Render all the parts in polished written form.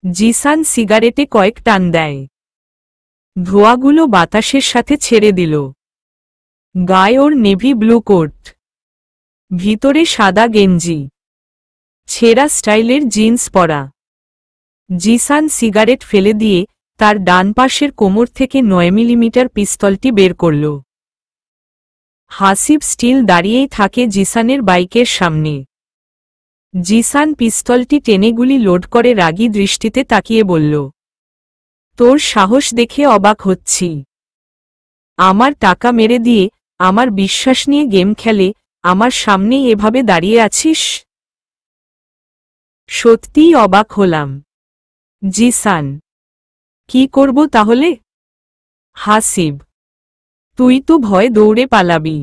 জিসান সিগারেটে কয়েক টান দেয়। ধোঁয়াগুলো বাতাসের সাথে ছেড়ে দিল। গায়ে ওর নেভি ব্লু কোট, ভিতরে সাদা গেঞ্জি, ছেঁড়া স্টাইলের জিন্স পরা। জিসান সিগারেট ফেলে দিয়ে তার ডান পাশের কোমর থেকে 9 মিলিমিটার পিস্তলটি বের করল। হাসিব স্টিল দাঁড়িয়েই থাকে জিসানের বাইকের সামনে। জিসান পিস্তলটি টেনে গুলি লোড করে রাগী দৃষ্টিতে তাকিয়ে বলল, তোর সাহস দেখে অবাক হচ্ছি। আমার টাকা মেরে দিয়ে, আমার বিশ্বাস নিয়ে গেম খেলে, আমার সামনেই এভাবে দাঁড়িয়ে আছিস? সত্যিই অবাক হলাম। জিসান, কি করব তাহলে? হাসিব, তুই তো ভয়ে দৌড়ে পালাবি।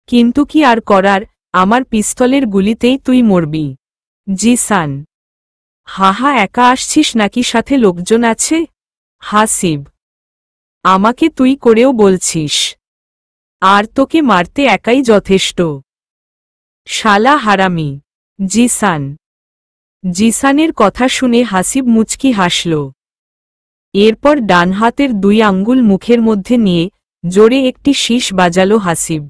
কিন্তু কি আর করার, আমার পিস্তলের গুলিতেই তুই মরবি। জিসান, হাহা, একা আসছিস নাকি সাথে লোকজন আছে? হাসিব, আমাকে তুই করেও বলছিস? আর তোকে মারতে একাই যথেষ্ট। শালা হারামি। জিসান। জিসানের কথা শুনে হাসিব মুচকি হাসল। এরপর ডান হাতের 2 আঙ্গুল মুখের মধ্যে নিয়ে জোরে একটি শীষ বাজালো হাসিব।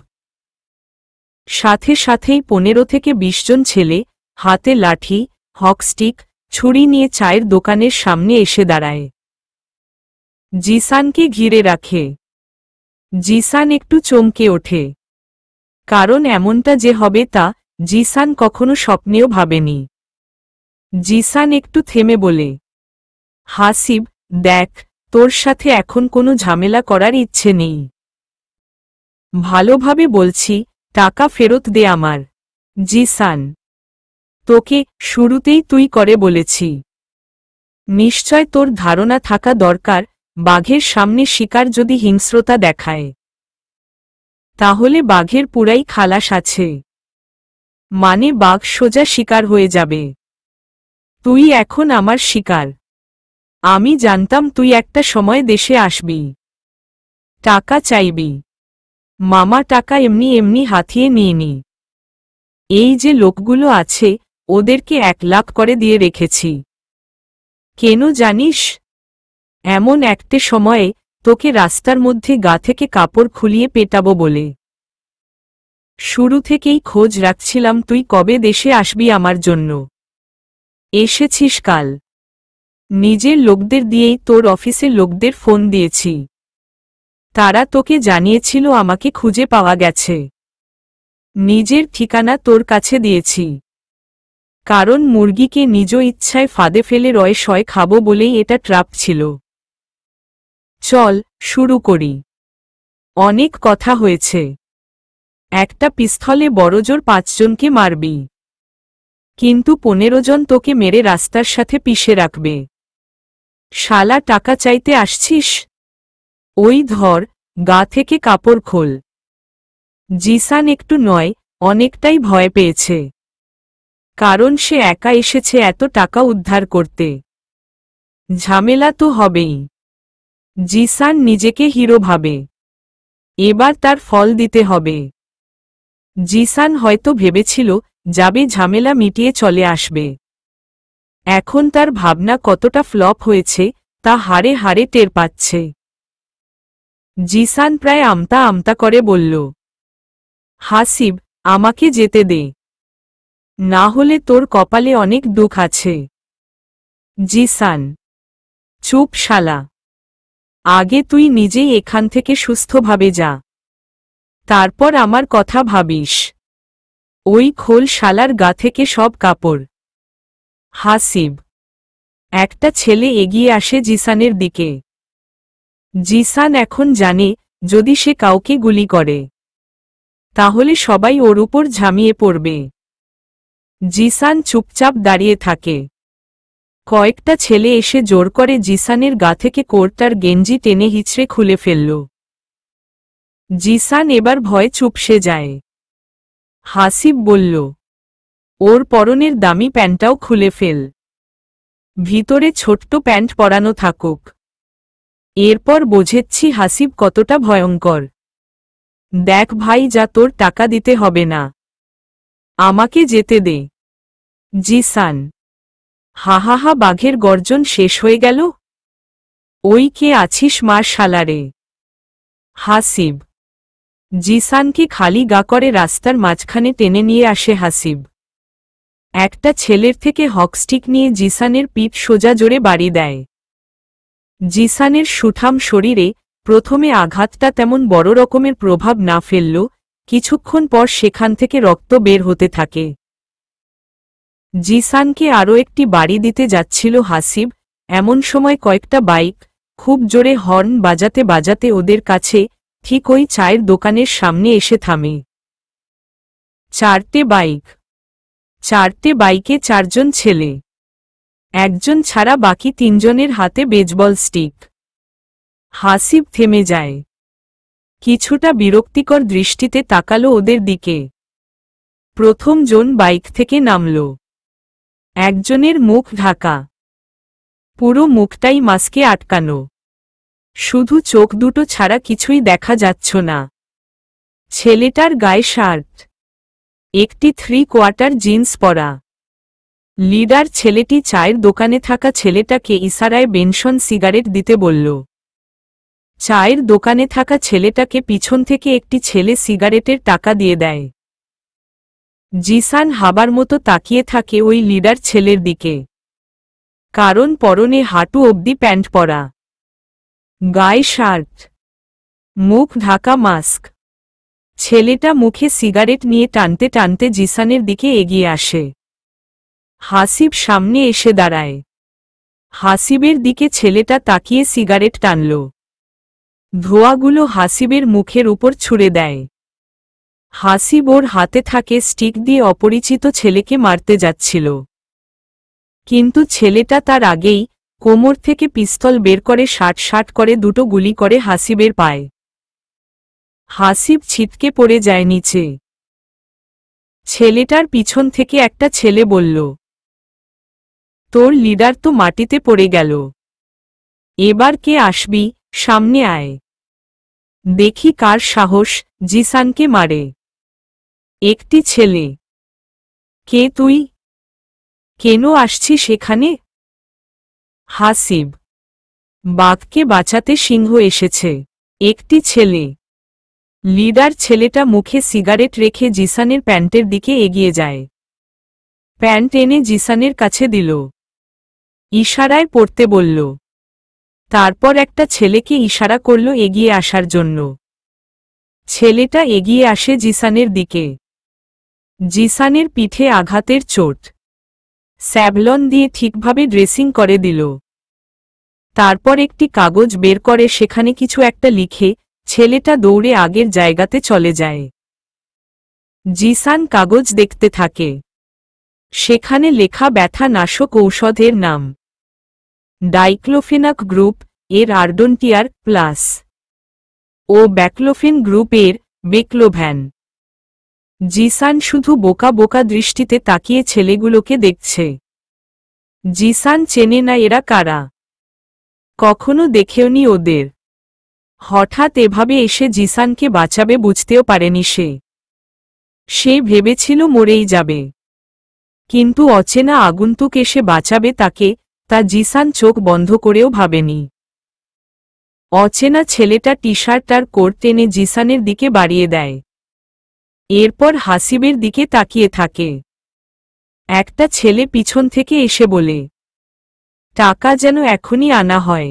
সাথে সাথেই 15 থেকে 20 জন ছেলে হাতে লাঠি, হকস্টিক, ছুরি নিয়ে চায়ের দোকানের সামনে এসে দাঁড়ায়। জিসানকে ঘিরে রাখে। জিসান একটু চমকে ওঠে, কারণ এমনটা যে হবে তা জিসান কখনো স্বপ্নেও ভাবেনি। জিসান একটু থেমে বলে, হাসিব, দেখ, তোর সাথে এখন কোনো ঝামেলা করার ইচ্ছে নেই। ভালোভাবে বলছি, টাকা ফেরত দে আমার। জিসান, তোকে শুরুতেই তুই করে বলেছি। নিশ্চয় তোর ধারণা থাকা দরকার, বাঘের সামনে শিকার যদি হিংস্রতা দেখায়, তাহলে বাঘের পুরাই খালাস আছে। মানে বাঘ সোজা শিকার হয়ে যাবে। তুই এখন আমার শিকার। আমি জানতাম তুই একটা সময় দেশে আসবি, টাকা চাইবি। মামা টাকা এমনি এমনি হাতিয়ে নিইনি। এই যে লোকগুলো আছে, ওদেরকে 1 লাখ করে দিয়ে রেখেছি। কেন জানিস? এমন একটা সময়ে তোকে রাস্তার মধ্যে গা থেকে কাপড় খুলিয়ে পেটাবো বলে। শুরু থেকেই খোঁজ রাখছিলাম তুই কবে দেশে আসবি আমার জন্য। এসেছিস কাল। নিজের লোকদের দিয়েই তোর অফিসের লোকদের ফোন দিয়েছি। তারা তোকে জানিয়েছিল আমাকে খুঁজে পাওয়া গেছে। নিজের ঠিকানা তোর কাছে দিয়েছি, কারণ মুরগিকে নিজ ইচ্ছায় ফাঁদে ফেলে রয় শয় খাবো বলেই এটা ট্র্যাপ ছিল। চল শুরু করি। অনেক কথা হয়েছে। একটা পিস্তলে বড়জোর 5 জনকে মারবি, কিন্তু 15 জন তোকে মেরে রাস্তার সাথে পিষে রাখবে। শালা টাকা চাইতে আসছিস? ওই ধর, গা থেকে কাপড় খোল। জিসান একটু নয়, অনেকটাই ভয় পেয়েছে, কারণ সে একা এসেছে এত টাকা উদ্ধার করতে। ঝামেলা তো হবেই। জিসান নিজেকে হিরো ভাবে। এবার তার ফল দিতে হবে। জিসান হয়তো ভেবেছিল যাবে ঝামেলা মিটিয়ে চলে আসবে। এখন তার ভাবনা কতটা ফ্লপ হয়েছে তা হাড়ে হাড়ে টের পাচ্ছে। জিসান প্রায় আমতা আমতা করে বলল, হাসিব, আমাকে যেতে দে, না হলে তোর কপালে অনেক দুঃখ আছে। জিসান, চুপ শালা। আগে তুই নিজেই এখান থেকে সুস্থভাবে যা, তারপর আমার কথা ভাবিস। ওই খোল শালার গা থেকে সব কাপড়। হাসিব। একটা ছেলে এগিয়ে আসে জিসানের দিকে। জিসান এখন জানে, যদি সে কাউকে গুলি করে, তাহলে সবাই ওর উপর ঝামিয়ে পড়বে। জিসান চুপচাপ দাঁড়িয়ে থাকে। কয়েকটা ছেলে এসে জোর করে জিসানের গা থেকে কোটটার গেঞ্জি টেনে হিচড়ে খুলে ফেলল। জিসান এবার ভয়ে চুপসে যায়। হাসিব বলল, ওর পরনের দামি প্যান্টটাও খুলে ফেল, ভিতরে ছোট্ট প্যান্ট পরানো থাকুক। এরপর বোঝেচ্ছি হাসিব কতটা ভয়ঙ্কর। দেখ ভাই, যা, তোর টাকা দিতে হবে না, আমাকে যেতে দে। জিসান। হাহাহা, বাঘের গর্জন শেষ হয়ে গেল। ওই কে আছিস মার শালারে? হাসিব জিসানকে খালি গা করে রাস্তার মাঝখানে টেনে নিয়ে আসে হাসিব। একটা ছেলের থেকে হকস্টিক নিয়ে জিসানের পিঠ সোজা জোরে বাড়ি দেয়। জিসানের সুঠাম শরীরে প্রথমে আঘাতটা তেমন বড় রকমের প্রভাব না ফেলল, কিছুক্ষণ পর সেখান থেকে রক্ত বের হতে থাকে। জিসানকে আরও একটি বাড়ি দিতে যাচ্ছিল হাসিব, এমন সময় কয়েকটা বাইক খুব জোরে হর্ন বাজাতে বাজাতে ওদের কাছে ঠিক ওই চায়ের দোকানের সামনে এসে থামে। চারটে বাইকে চারজন ছেলে, একজন ছাড়া বাকি তিনজনের হাতে বেসবল স্টিক। হাসিব থেমে যায়, কিছুটা বিরক্তিকর দৃষ্টিতে তাকালো ওদের দিকে। প্রথম জন বাইক থেকে নামল। একজনের মুখ ঢাকা, পুরো মুখটাই মাস্কে আটকানো, শুধু চোখ দুটো ছাড়া কিছুই দেখা যাচ্ছ না। ছেলেটার গায়ে শার্ট, একটি 3/4 জিন্স পরা। লিডার ছেলেটি চায়ের দোকানে থাকা ছেলেটাকে ইশারায় বেনসন সিগারেট দিতে বলল। চায়ের দোকানে থাকা ছেলেটাকে পিছন থেকে একটি ছেলে সিগারেটের টাকা দিয়ে দেয়। জিসান হাবার মতো তাকিয়ে থাকে ওই লিডার ছেলের দিকে, কারণ পরনে হাঁটু অবধি প্যান্ট পরা, গায়ে শার্ট, মুখ ঢাকা মাস্ক। ছেলেটা মুখে সিগারেট নিয়ে টানতে টানতে জিসানের দিকে এগিয়ে আসে। হাসিব সামনে এসে দাঁড়ায়। হাসিবের দিকে ছেলেটা তাকিয়ে সিগারেট টানল। ধোঁয়াগুলো হাসিবের মুখের উপর ছুঁড়ে দেয়। হাসিব ওর হাতে থাকে স্টিক দিয়ে অপরিচিত ছেলেকে মারতে যাচ্ছিল, কিন্তু ছেলেটা তার আগেই কোমর থেকে পিস্তল বের করে শাট করে দুটো গুলি করে হাসিবের পায়ে। হাসিব ছিটকে পড়ে যায় নিচে। ছেলেটার পিছন থেকে একটা ছেলে বলল, তোর লিডার তো মাটিতে পড়ে গেল, এবার কে আসবি, সামনে আয়, দেখি কার সাহস জিসানকে মারে। একটি ছেলে, কে তুই, কেন আসছিস এখানে? হাসিব, বাঘকে বাঁচাতে সিংহ এসেছে। একটি ছেলে, লিডার ছেলেটা মুখে সিগারেট রেখে জিসানের প্যান্টের দিকে এগিয়ে যায়। প্যান্ট এনে জিসানের কাছে দিল, ইশারায় পড়তে বলল। তারপর একটা ছেলেকে ইশারা করল এগিয়ে আসার জন্য। ছেলেটা এগিয়ে আসে জিসানের দিকে। জিসানের পিঠে আঘাতের চোট, স্যাভলন দিয়ে ঠিকভাবে ড্রেসিং করে দিল। তারপর একটি কাগজ বের করে সেখানে কিছু একটা লিখে ছেলেটা দৌড়ে আগের জায়গাতে চলে যায়। জিসান কাগজ দেখতে থাকে। সেখানে লেখা ব্যথা নাশক ঔষধের নাম ডাইক্লোফেনাক গ্রুপ এর আর্ডন্টিয়ার প্লাস ও ব্যাকলোফেন গ্রুপ এর বেকলোভ্যান। জিসান শুধু বোকা বোকা দৃষ্টিতে তাকিয়ে ছেলেগুলোকে দেখছে। জিসান চেনে না এরা কারা, কখনো দেখেওনি ওদের। হঠাৎ এভাবে এসে জিসানকে বাঁচাবে বুঝতেও পারেনি সে ভেবেছিল মরেই যাবে, কিন্তু অচেনা আগন্তুক এসে বাঁচাবে তাকে, তা জিসান চোখ বন্ধ করেও ভাবেনি। অচেনা ছেলেটা টি শার্ট আর কোট টেনে জিসানের দিকে বাড়িয়ে দেয়। এরপর হাসিবের দিকে তাকিয়ে থাকে। একটা ছেলে পিছন থেকে এসে বলে, টাকা যেন এখনই আনা হয়,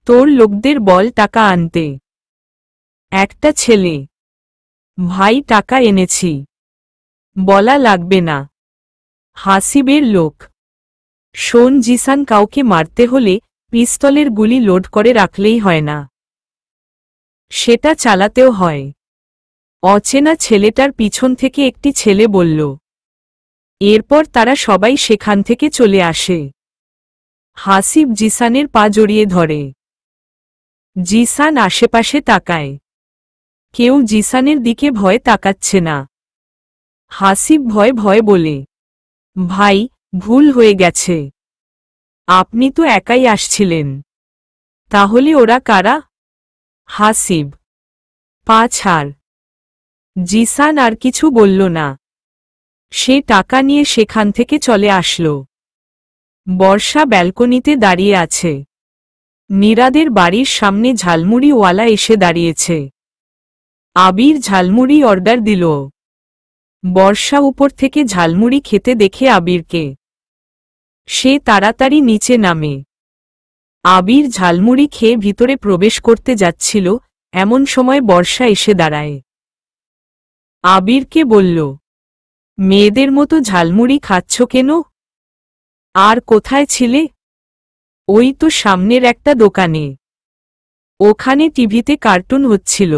তোর লোকদের বল টাকা আনতে। একটা ছেলে, ভাই টাকা এনেছি, বলা লাগবে না। হাসিবের লোক, শোন জিসান, কাউকে মারতে হলে পিস্তলের গুলি লোড করে রাখলেই হয় না, সেটা চালাতেও হয়। অচেনা ছেলেটার পিছন থেকে একটি ছেলে বলল। এরপর তারা সবাই সেখান থেকে চলে আসে। হাসিব জিসানের পা জড়িয়ে ধরে। জিসান আশেপাশে তাকায়, কেউ জিসানের দিকে ভয়ে তাকাচ্ছে না। হাসিব ভয়ে ভয়ে বলে, ভাই, ভুল হয়ে গেছে, আপনি তো একাই আসছিলেন, তাহলে ওরা কারা? হাসিব, পা ছাড়। জিসান আর কিছু বলল না, সে টাকা নিয়ে সেখান থেকে চলে আসলো। বর্ষা ব্যালকনিতে দাঁড়িয়ে আছে। নীরাদের বাড়ির সামনে ঝালমুড়িওয়ালা এসে দাঁড়িয়েছে। আবির ঝালমুড়ি অর্ডার দিল। বর্ষা উপর থেকে ঝালমুড়ি খেতে দেখে আবিরকে। সে তাড়াতাড়ি নিচে নামে। আবির ঝালমুড়ি খেয়ে ভিতরে প্রবেশ করতে যাচ্ছিল, এমন সময় বর্ষা এসে দাঁড়ায়। আবিরকে বলল, মেয়েদের মতো ঝালমুড়ি খাচ্ছ কেন? আর কোথায় ছিলে? ওই তো সামনের একটা দোকানে। ওখানে টিভিতে কার্টুন হচ্ছিল,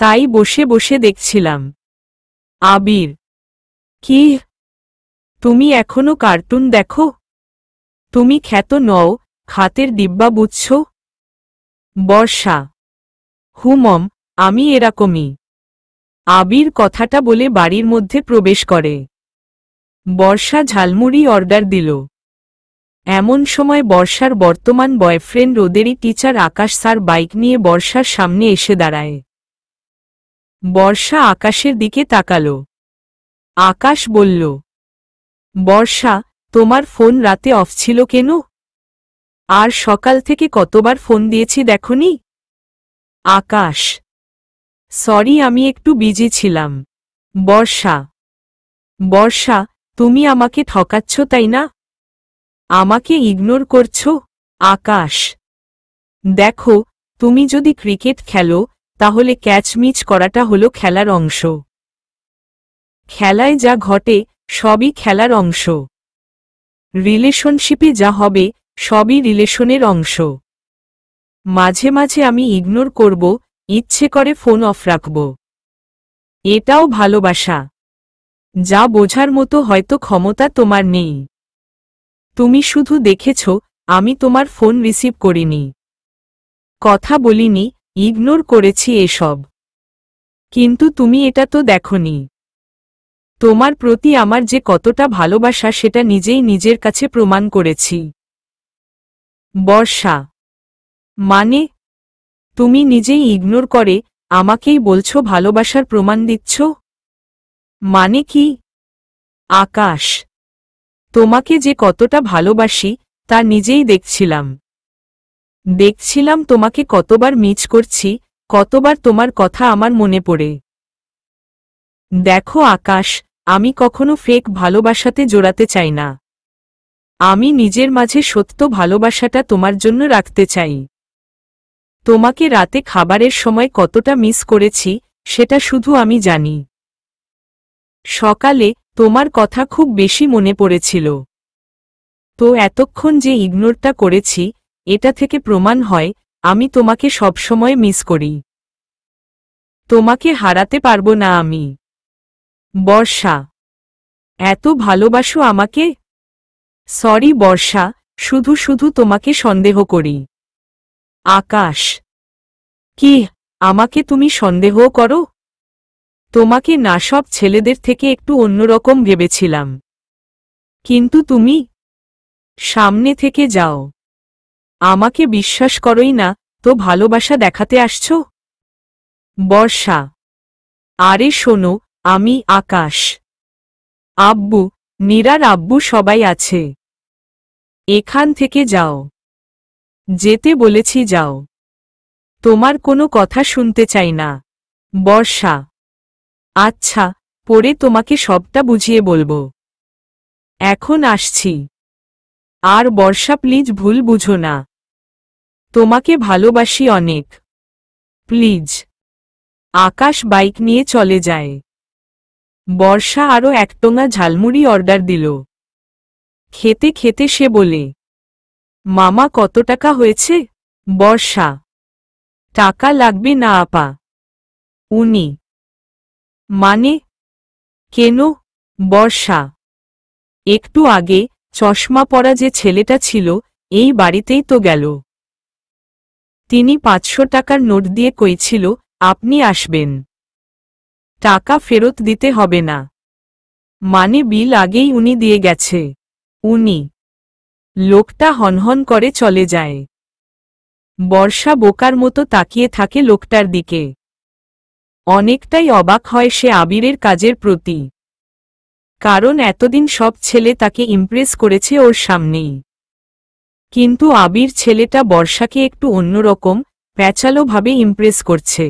তাই বসে বসে দেখছিলাম। আবির, কি? তুমি এখনো কার্টুন দেখো? তুমি খ্যাত নও, খাতের ডিব্বা বুঝছ? বর্ষা, হুমম, আমি এরকমই। আবির কথাটা বলে বাড়ির মধ্যে প্রবেশ করে। বর্ষা ঝালমুড়ি অর্ডার দিল। এমন সময় বর্ষার বর্তমান বয়ফ্রেন্ড ওদেরই টিচার আকাশ স্যার বাইক নিয়ে বর্ষার সামনে এসে দাঁড়ায়। বর্ষা আকাশের দিকে তাকাল। আকাশ বলল, বর্ষা, তোমার ফোন রাতে অফ ছিল কেন? আর সকাল থেকে কতবার ফোন দিয়েছি দেখনি? আকাশ, সরি, আমি একটু বিজি ছিলাম। বর্ষা, বর্ষা, তুমি আমাকে ঠকাচ্ছ তাই না? আমাকে ইগনোর করছো? আকাশ, দেখো, তুমি যদি ক্রিকেট খেলো তাহলে ক্যাচ মিচ করাটা হলো খেলার অংশ। খেলায় যা ঘটে সবই খেলার অংশ। রিলেশনশিপে যা হবে সবই রিলেশনের অংশ। মাঝে মাঝে আমি ইগনোর করব, ইচ্ছে করে ফোন অফ রাখব। এটাও ভালোবাসা। যা বোঝার মতো হয়তো ক্ষমতা তোমার নেই। তুমি শুধু দেখেছ আমি তোমার ফোন রিসিভ করিনি, কথা বলিনি, ইগনোর করেছি এসব। কিন্তু তুমি এটা তো দেখনি। তোমার প্রতি আমার যে কতটা ভালোবাসা সেটা নিজেই নিজের কাছে প্রমাণ করেছি। বর্ষা, মানে? তুমি নিজেই ইগনোর করে আমাকেই বলছো ভালোবাসার প্রমাণ দিচ্ছ? মানে কি? আকাশ, তোমাকে যে কতটা ভালোবাসি তা নিজেই দেখছিলাম। দেখছিলাম তোমাকে কতবার মিস করছি, কতবার তোমার কথা আমার মনে পড়ে। দেখো আকাশ, আমি কখনো ফেক ভালোবাসাতে জড়াতে চাই না। আমি নিজের মাঝে সত্য ভালোবাসাটা তোমার জন্য রাখতে চাই। তোমাকে রাতে খাবারের সময় কতটা মিস করেছি সেটা শুধু আমি জানি। সকালে তোমার কথা খুব বেশি মনে পড়েছিল। তো এতক্ষণ যে ইগনোরটা করেছি এটা থেকে প্রমাণ হয় আমি তোমাকে সবসময় মিস করি। তোমাকে হারাতে পারবো না আমি। বর্ষা, এত ভালোবাসো আমাকে? সরি বর্ষা, শুধু শুধু তোমাকে সন্দেহ করি। আকাশ, কি? আমাকে তুমি সন্দেহ করো? তোমাকে না সব ছেলেদের থেকে একটু অন্যরকম ভেবেছিলাম। কিন্তু তুমি সামনে থেকে যাও। আমাকে বিশ্বাস করোই না তো ভালোবাসা দেখাতে আসছো? বর্ষা, আরে শোনো, আমি আকাশ। আব্বু, নীরার আব্বু সবাই আছে। এখান থেকে যাও। যেতে বলেছি যাও। তোমার কোনো কথা শুনতে চাই না। বর্ষা, আচ্ছা, পরে তোমাকে সবটা বুঝিয়ে বলবো। এখন আসছি। আর বর্ষা প্লিজ ভুল বুঝো না। তোমাকে ভালোবাসি অনেক। প্লিজ। আকাশ বাইক নিয়ে চলে যায়। বর্ষা আরও একটোঙা ঝালমুড়ি অর্ডার দিল। খেতে খেতে সে বলে, মামা কত টাকা হয়েছে? বর্ষা, টাকা লাগবে না আপা। উনি, মানে? কেন? বর্ষা, একটু আগে চশমা পরা যে ছেলেটা ছিল এই বাড়িতেই তো গেল। তিনি 500 টাকার নোট দিয়ে কইছিল আপনি আসবেন। টাকা ফেরত দিতে হবে না। মানে বিল আগেই উনি দিয়ে গেছে। উনি। লোকটা হনহন করে চলে যায়। বর্ষা বোকার মতো তাকিয়ে থাকে লোকটার দিকে। অনেকটাই অবাক হয় সে আবিরের কাজের প্রতি। কারণ এতদিন সব ছেলে তাকে ইমপ্রেস করেছে ওর সামনেই। কিন্তু আবির ছেলেটা বর্ষাকে একটু অন্যরকম প্যাচালোভাবে ইমপ্রেস করছে।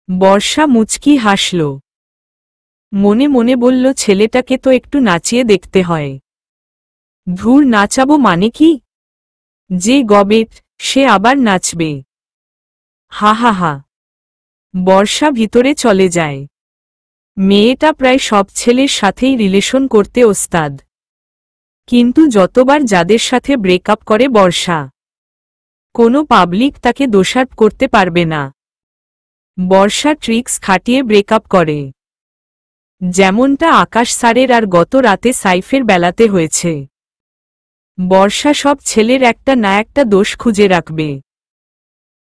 বর্ষা মুচকি হাসল। মনে মনে বলল, ছেলেটাকে তো একটু নাচিয়ে দেখতে হয়। ধুর, নাচাবো মানে কি? যে গবেট সে আবার নাচবে? হা হা হা। বর্ষা ভিতরে চলে যায়। মেয়েটা প্রায় সব ছেলের সাথেই রিলেশন করতে ওস্তাদ। কিন্তু যতবার যাদের সাথে ব্রেকআপ করে বর্ষা, কোনো পাবলিক তাকে দোষারোপ করতে পারবে না। বর্ষা ট্রিক্স খাটিয়ে ব্রেকআপ করে, যেমনটা আকাশ স্যারের আর গত রাতে সাইফের বেলাতে হয়েছে। বর্ষা সব ছেলের একটা না একটা দোষ খুঁজে রাখবে।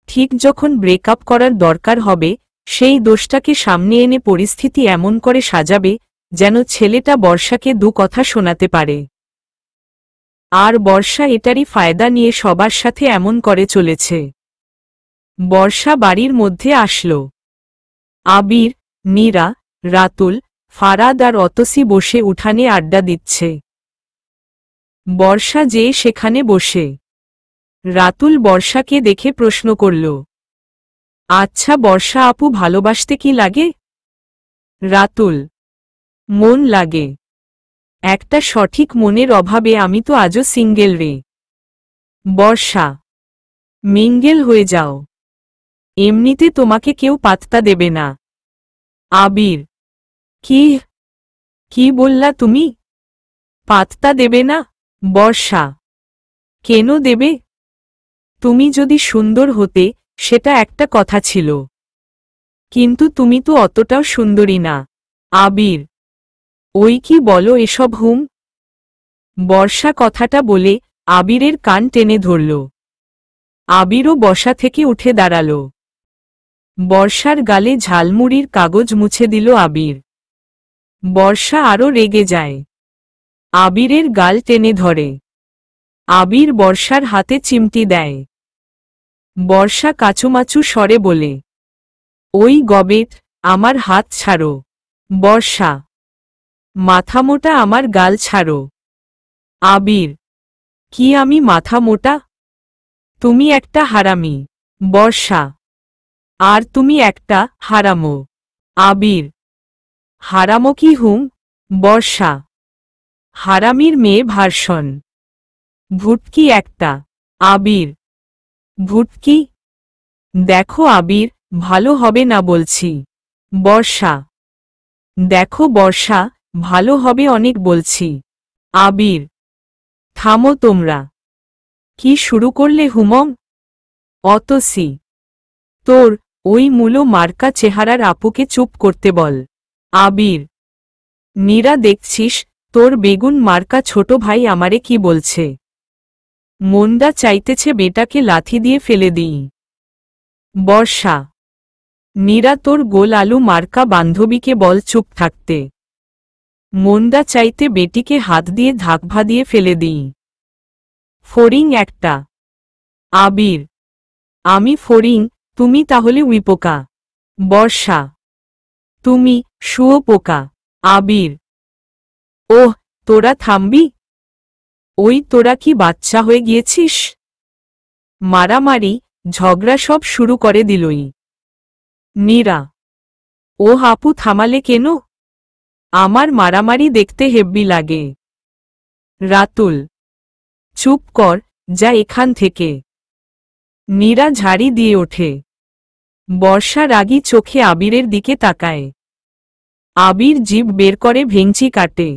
ঠিক যখন ব্রেকআপ করার দরকার হবে, সেই দোষটাকে সামনে এনে পরিস্থিতি এমন করে সাজাবে যেন ছেলেটা বর্ষাকে দু কথা শোনাতে পারে। আর বর্ষা এটারই ফায়দা নিয়ে সবার সাথে এমন করে চলেছে। বর্ষা বাড়ির মধ্যে আসল। আবির, নীরা, রাতুল, ফারাদ আর অতসী বসে উঠানে আড্ডা দিচ্ছে। বর্ষা যেয়ে সেখানে বসে। রাতুল বর্ষাকে দেখে প্রশ্ন করল, আচ্ছা বর্ষা আপু, ভালোবাসতে কি লাগে? রাতুল, মন লাগে। একটা সঠিক মনের অভাবে আমি তো আজও সিঙ্গেল রে। বর্ষা, মিঙ্গেল হয়ে যাও, এমনিতে তোমাকে কেউ পাত্তা দেবে না। আবির, কি কি বললা তুমি? পাত্তা দেবে না? বর্ষা, কেন দেবে? তুমি যদি সুন্দর হতে সেটা একটা কথা ছিল, কিন্তু তুমি তো অতটাও সুন্দরী না। আবির, ওই কি বলো এসব হুম? বর্ষা কথাটা বলে আবিরের কান টেনে ধরল। আবিরও বসা থেকে উঠে দাঁড়াল। বর্ষার গালে ঝালমুড়ির কাগজ মুছে দিল আবির। বর্ষা আরও রেগে যায়। আবিরের গাল টেনে ধরে। আবির বর্ষার হাতে চিমটি দেয়। বর্ষা কাচুমাচু স্বরে বলে, ওই গবেট, আমার হাত ছাড়ো। বর্ষা, মাথা মোটা, আমার গাল ছাড়ো। আবির, কি আমি মাথা মোটা? তুমি একটা হারামি। বর্ষা, আর তুমি একটা হারামো। আবির, হারামো কি হুম? বর্ষা, হারামির মেয়ে ভার্সন। ভুটকি একটা। আবির, ভুটকি? দেখো আবির, ভালো হবে না বলছি। বর্ষা, দেখো বর্ষা, ভালো হবে অনেক বলছি। আবির, থামো তোমরা। কি শুরু করলে হুমম? অতসী, তোর ওই মূলো মার্কা চেহারার আপুকে চুপ করতে বল। আবির, নীরা, দেখছিস তোর বেগুন মার্কা ছোট ভাই আমারে কি বলছে? মনটা চাইতেছে বেটাকে লাথি দিয়ে ফেলে দিই। বর্ষা, নীরা, তোর গোল আলু মার্কা বান্ধবীকে বল চুপ থাকতে। মনটা চাইতে বেটিকে হাত দিয়ে ধাকভা দিয়ে ফেলে দিই। ফড়িং একটা। আবির, আমি ফড়িং, তুমি তাহলে উইপোকা। বর্ষা, তুমি শুয়োপোকা। আবির, ওহ, তোরা থামবি? ওই তোরা কি বাচ্চা হয়ে গিয়েছিস? মারামারি ঝগড়া সব শুরু করে দিলই। নীরা, ও আপু, থামালে কেন? আমার মারামারি দেখতে হেব্বি লাগে। রাতুল, চুপ কর, যা এখান থেকে। নীরা ঝাড়ি দিয়ে ওঠে। বর্ষা রাগী চোখে আবিরের দিকে তাকায়। আবির জিভ বের করে ভেঙচি কাটে।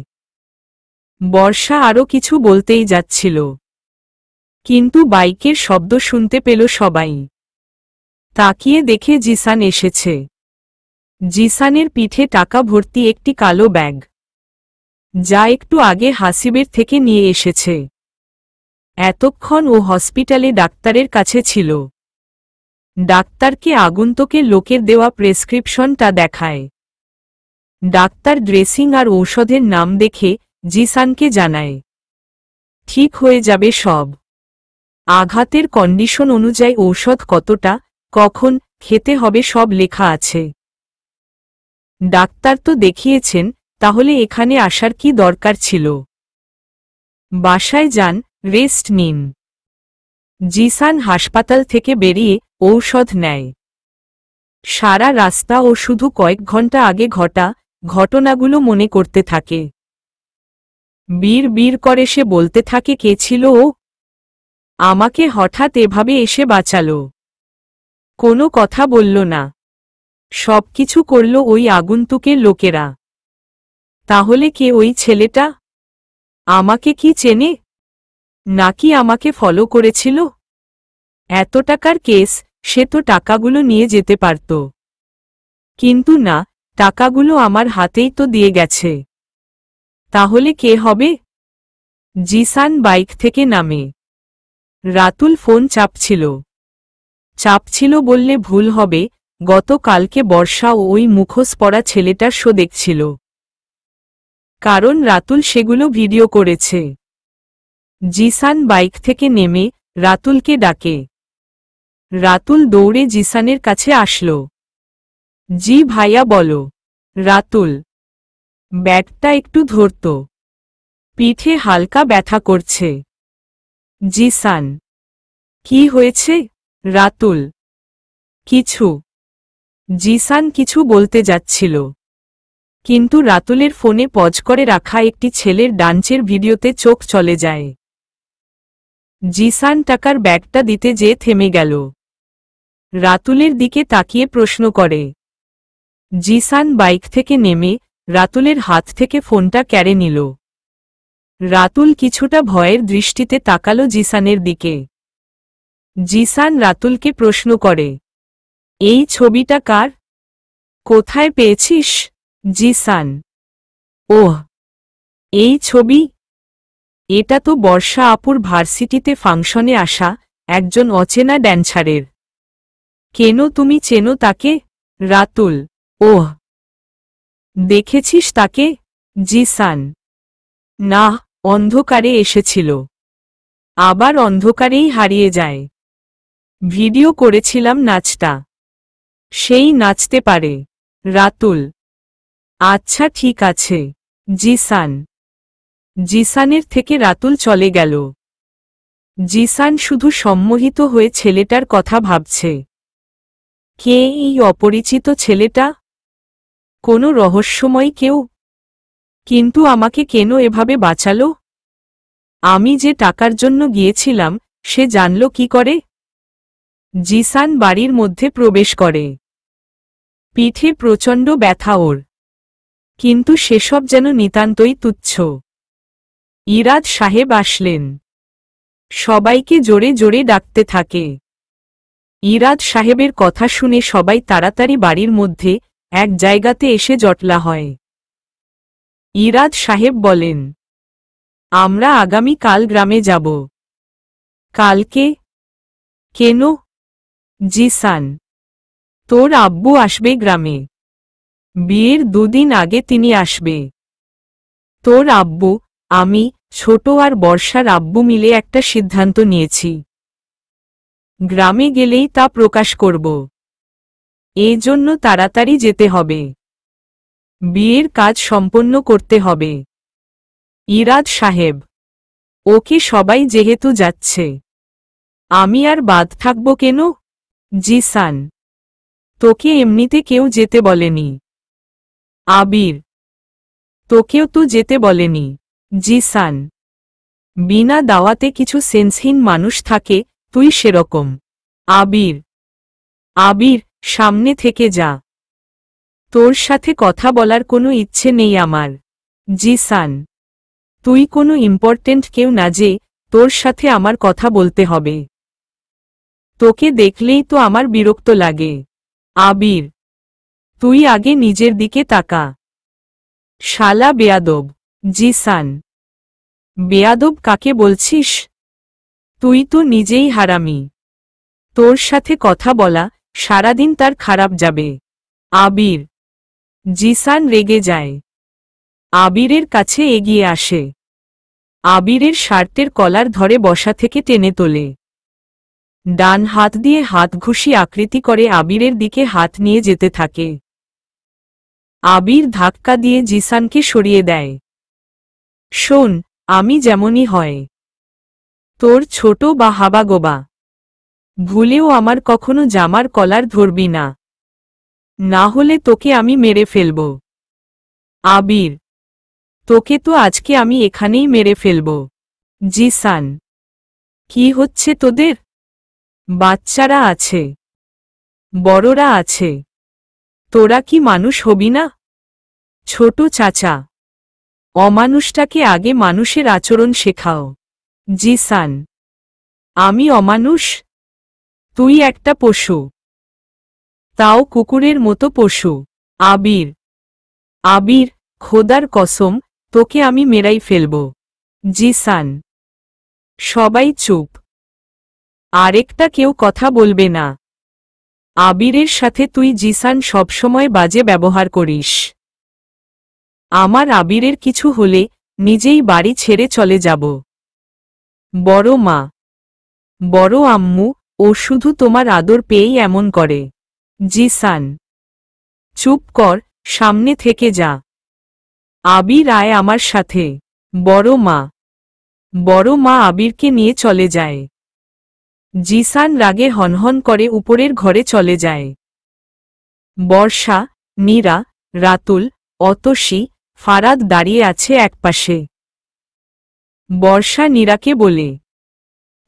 বর্ষা আরও কিছু বলতেই যাচ্ছিল, কিন্তু বাইকের শব্দ শুনতে পেল সবাই। তাকিয়ে দেখে জিসান এসেছে। জিসানের পিঠে টাকা ভর্তি একটি কালো ব্যাগ, যা একটু আগে হাসিবের থেকে নিয়ে এসেছে। এতক্ষণ ও হসপিটালে ডাক্তারের কাছে ছিল। ডাক্তারকে আগন্তুকের লোকের দেওয়া প্রেসক্রিপশনটা দেখায়। ডাক্তার ড্রেসিং আর ঔষধের নাম দেখে জিসানকে জানায়, ঠিক হয়ে যাবে সব। আঘাতের কন্ডিশন অনুযায়ী ঔষধ কতটা, কখন খেতে হবে সব লেখা আছে। ডাক্তার তো দেখিয়েছেন, তাহলে এখানে আসার কি দরকার ছিল? বাসায় যান, রেস্ট নিন। জিসান হাসপাতাল থেকে বেরিয়ে ঔষধ নেয়। সারা রাস্তা ও শুধু কয়েক ঘন্টা আগে ঘটা ঘটনাগুলো মনে করতে থাকে। বীর করে সে বলতে থাকে, কে ছিল ও? আমাকে হঠাৎ এভাবে এসে বাঁচালো। কোনো কথা বলল না। সবকিছু করল ওই আগন্তুকের লোকেরা। তাহলে কে ওই ছেলেটা? আমাকে কি চেনে? নাকি আমাকে ফলো করেছিল? এত টাকার কেস, সে তো টাকাগুলো নিয়ে যেতে পারত। কিন্তু না, টাকাগুলো আমার হাতেই তো দিয়ে গেছে। তাহলে কে হবে? জিসান বাইক থেকে নামে। রাতুল ফোন চাপছিল বললে ভুল হবে, গতকালকে বর্ষা ও ওই মুখোশ পরা ছেলেটার শো দেখছিল। কারণ রাতুল সেগুলো ভিডিও করেছে। জিসান বাইক থেকে নেমে রাতুলকে ডাকে। রাতুল দৌড়ে জিসানের কাছে আসলো। জি ভাইয়া বলো। রাতুল ব্যাগটা একটু ধরত। পিঠে হালকা ব্যথা করছে। জিসান কি হয়েছে? রাতুল কিছু। জিসান কিছু বলতে যাচ্ছিল, কিন্তু রাতুলের ফোনে পজ করে রাখা একটি ছেলের ডান্সের ভিডিওতে চোখ চলে যায়। জিসান টাকার ব্যাগটা দিতে যেয়ে থেমে গেল। রাতুলের দিকে তাকিয়ে প্রশ্ন করে। জিসান বাইক থেকে নেমে রাতুলের হাত থেকে ফোনটা কেড়ে নিল। রাতুল কিছুটা ভয়ের দৃষ্টিতে তাকালো জিসানের দিকে। জিসান রাতুলকে প্রশ্ন করে, এই ছবিটা কার? কোথায় পেয়েছিস? জিসান ওহ, এই ছবি? এটা তো বর্ষা আপুর ভার্সিটিতে ফাংশনে আসা একজন অচেনা ড্যান্সারের। কেন তুমি চেনো তাকে? রাতুল ওহ, দেখেছিস তাকে? জিসান না, অন্ধকারে এসেছিল, আবার অন্ধকারেই হারিয়ে যায়। ভিডিও করেছিলাম নাচটা। সেই নাচতে পারে। রাতুল আচ্ছা ঠিক আছে। জিসানের থেকে রাতুল চলে গেল। জিসান শুধু সম্মোহিত হয়ে ছেলেটার কথা ভাবছে। কে এই অপরিচিত ছেলেটা? কোনো রহস্যময় কেউ? কিন্তু আমাকে কেন এভাবে বাঁচালো? আমি যে টাকার জন্য গিয়েছিলাম, সে জানল কি করে? জিসান বাড়ির মধ্যে প্রবেশ করে। পিঠে প্রচণ্ড ব্যথা ওর, কিন্তু সেসব যেন নিতান্তই তুচ্ছ। ইরাদ সাহেব আসলেন। সবাইকে জোরে জোরে ডাকতে থাকে। ইরাদ সাহেবের কথা শুনে সবাই তাড়াতাড়ি বাড়ির মধ্যে এক জায়গাতে এসে জটলা হয়। ইরাদ সাহেব বলেন, আমরা আগামী কাল গ্রামে যাব। কালকে? কেন? জিসান তোর আব্বু আসবে গ্রামে। বিয়ের দুদিন আগে তিনি আসবে। তোর আব্বু, আমি, ছোট আর বর্ষার আব্বু মিলে একটা সিদ্ধান্ত নিয়েছি। গ্রামে গেলেই তা প্রকাশ করব। এজন্য তাড়াতাড়ি যেতে হবে। বিয়ের কাজ সম্পন্ন করতে হবে। ইরাদ সাহেব ওকে, সবাই যেহেতু যাচ্ছে, আমি আর বাদ থাকব কেন? জিসান তোকে এমনিতে কেউ যেতে বলেনি। আবির তোকেও তো যেতে বলেনি। জিসান বিনা দাওয়াতে কিছু সেন্সহীন মানুষ থাকে, তুই সেরকম। আবির সামনে থেকে যা। তোর সাথে কথা বলার কোনো ইচ্ছে নেই আমার। জিসান তুই কোনো ইম্পর্টেন্ট কেউ না যে তোর সাথে আমার কথা বলতে হবে। তোকে দেখলেই তো আমার বিরক্ত লাগে। আবির তুই আগে নিজের দিকে তাকা। শালা বেয়াদব। জিসান বেয়াদব কাকে বলছিস? তুই তো নিজেই হারামি। তোর সাথে কথা বলা সারাদিন তার খারাপ যাবে। আবির জিসান রেগে যায়। আবিরের কাছে এগিয়ে আসে। আবিরের শার্টের কলার ধরে বসা থেকে টেনে তোলে। ডান হাত দিয়ে হাত ঘুষি আকৃতি করে আবিরের দিকে হাত নিয়ে যেতে থাকে। আবির ধাক্কা দিয়ে জিসানকে সরিয়ে দেয়। শোন, আমি যেমনই হয়, তোর ছোট বা হাবাগোবা, ভুলেও আমার কখনো জামার কলার ধরবি না, না হলে তোকে আমি মেরে ফেলব। আবির, তোকে তো আজকে আমি এখানেই মেরে ফেলব। জিসান, কি হচ্ছে তোদের? বাচ্চারা আছে, বড়রা আছে, তোরা কি মানুষ হবি না? ছোট চাচা, অমানুষটাকে আগে মানুষের আচরণ শেখাও। জিসান, আমি অমানুষ? তুই একটা পশু, তাও কুকুরের মতো পশু। আবির, আবির, খোদার কসম, তোকে আমি মেরাই ফেলব। জিসান, সবাই চুপ, আরেকটা কেউ কথা বলবে না। আবিরের সাথে তুই জিসান সবসময় বাজে ব্যবহার করিস। আমার আবিরের কিছু হলে নিজেই বাড়ি ছেড়ে চলে যাব। বড় মা, বড় আম্মু, ও শুধু তোমার আদর পেয়েই এমন করে। জিসান, চুপ কর, সামনে থেকে যা। আবির, আয় আমার সাথে। বড় মা, বড় মা আবিরকে নিয়ে চলে যায়। জিসান রাগে হনহন করে উপরের ঘরে চলে যায়। বর্ষা, নীরা, রাতুল, অতসী, ফারাদ দাঁড়িয়ে আছে একপাশে। বর্ষা নীরাকে বলে,